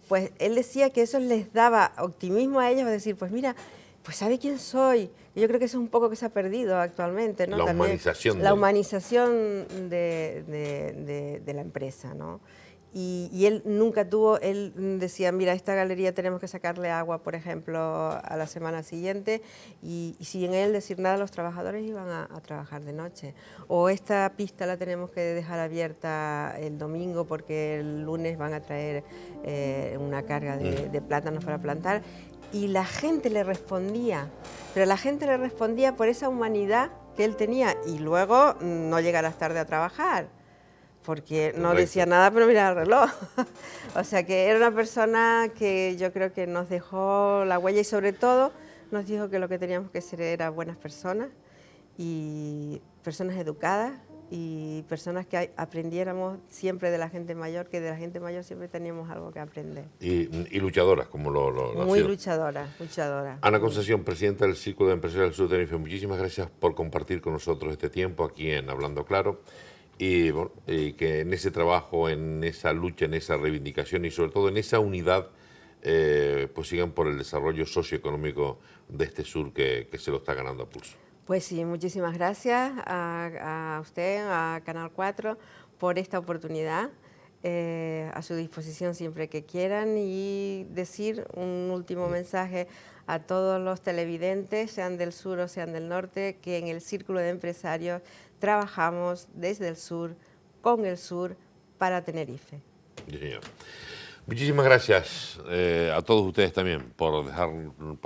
[SPEAKER 2] pues él decía que eso les daba optimismo a ellos, decir, pues mira, pues sabe quién soy. Y yo creo que eso es un poco que se ha perdido actualmente, ¿no?
[SPEAKER 1] La
[SPEAKER 2] humanización de la empresa, ¿no? Y él nunca tuvo, él decía, mira, esta galería tenemos que sacarle agua, por ejemplo, a la semana siguiente, y sin él decir nada, los trabajadores iban a trabajar de noche. O esta pista la tenemos que dejar abierta el domingo porque el lunes van a traer una carga de plátanos para plantar. Y la gente le respondía, pero la gente le respondía por esa humanidad que él tenía, y luego no llegarás tarde a trabajar, porque no decía nada, pero mira el reloj. O sea que era una persona que yo creo que nos dejó la huella y sobre todo nos dijo que lo que teníamos que ser era buenas personas y personas educadas y personas que aprendiéramos siempre de la gente mayor, que de la gente mayor siempre teníamos algo que aprender.
[SPEAKER 1] Y luchadoras, como lo
[SPEAKER 2] muy luchadoras, luchadoras.
[SPEAKER 1] Ana Concepción, presidenta del Círculo de Empresarios del Sur de Tenerife, muchísimas gracias por compartir con nosotros este tiempo aquí en Hablando Claro. Y, bueno, que en ese trabajo, en esa lucha, en esa reivindicación y sobre todo en esa unidad, pues sigan por el desarrollo socioeconómico de este sur que se lo está ganando a pulso.
[SPEAKER 2] Pues sí, muchísimas gracias a usted, a Canal 4, por esta oportunidad. A su disposición siempre que quieran, y decir un último mensaje a todos los televidentes, sean del sur o sean del norte, que en el Círculo de Empresarios trabajamos desde el sur, con el sur, para Tenerife.
[SPEAKER 1] Sí, señor. Muchísimas gracias a todos ustedes también por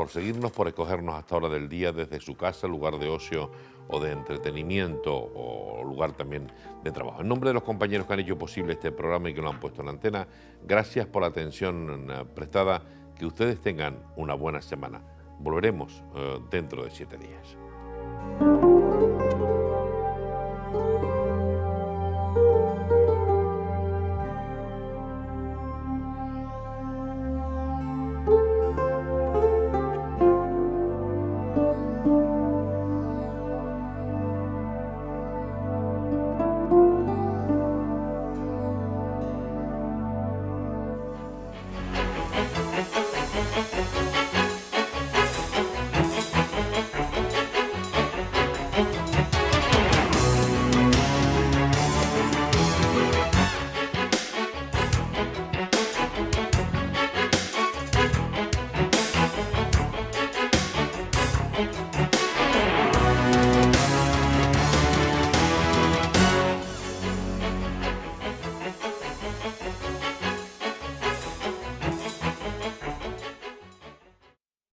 [SPEAKER 1] seguirnos, por escogernos hasta hora del día desde su casa, lugar de ocio o de entretenimiento o lugar también de trabajo. En nombre de los compañeros que han hecho posible este programa y que lo han puesto en la antena, gracias por la atención prestada. Que ustedes tengan una buena semana. Volveremos dentro de 7 días.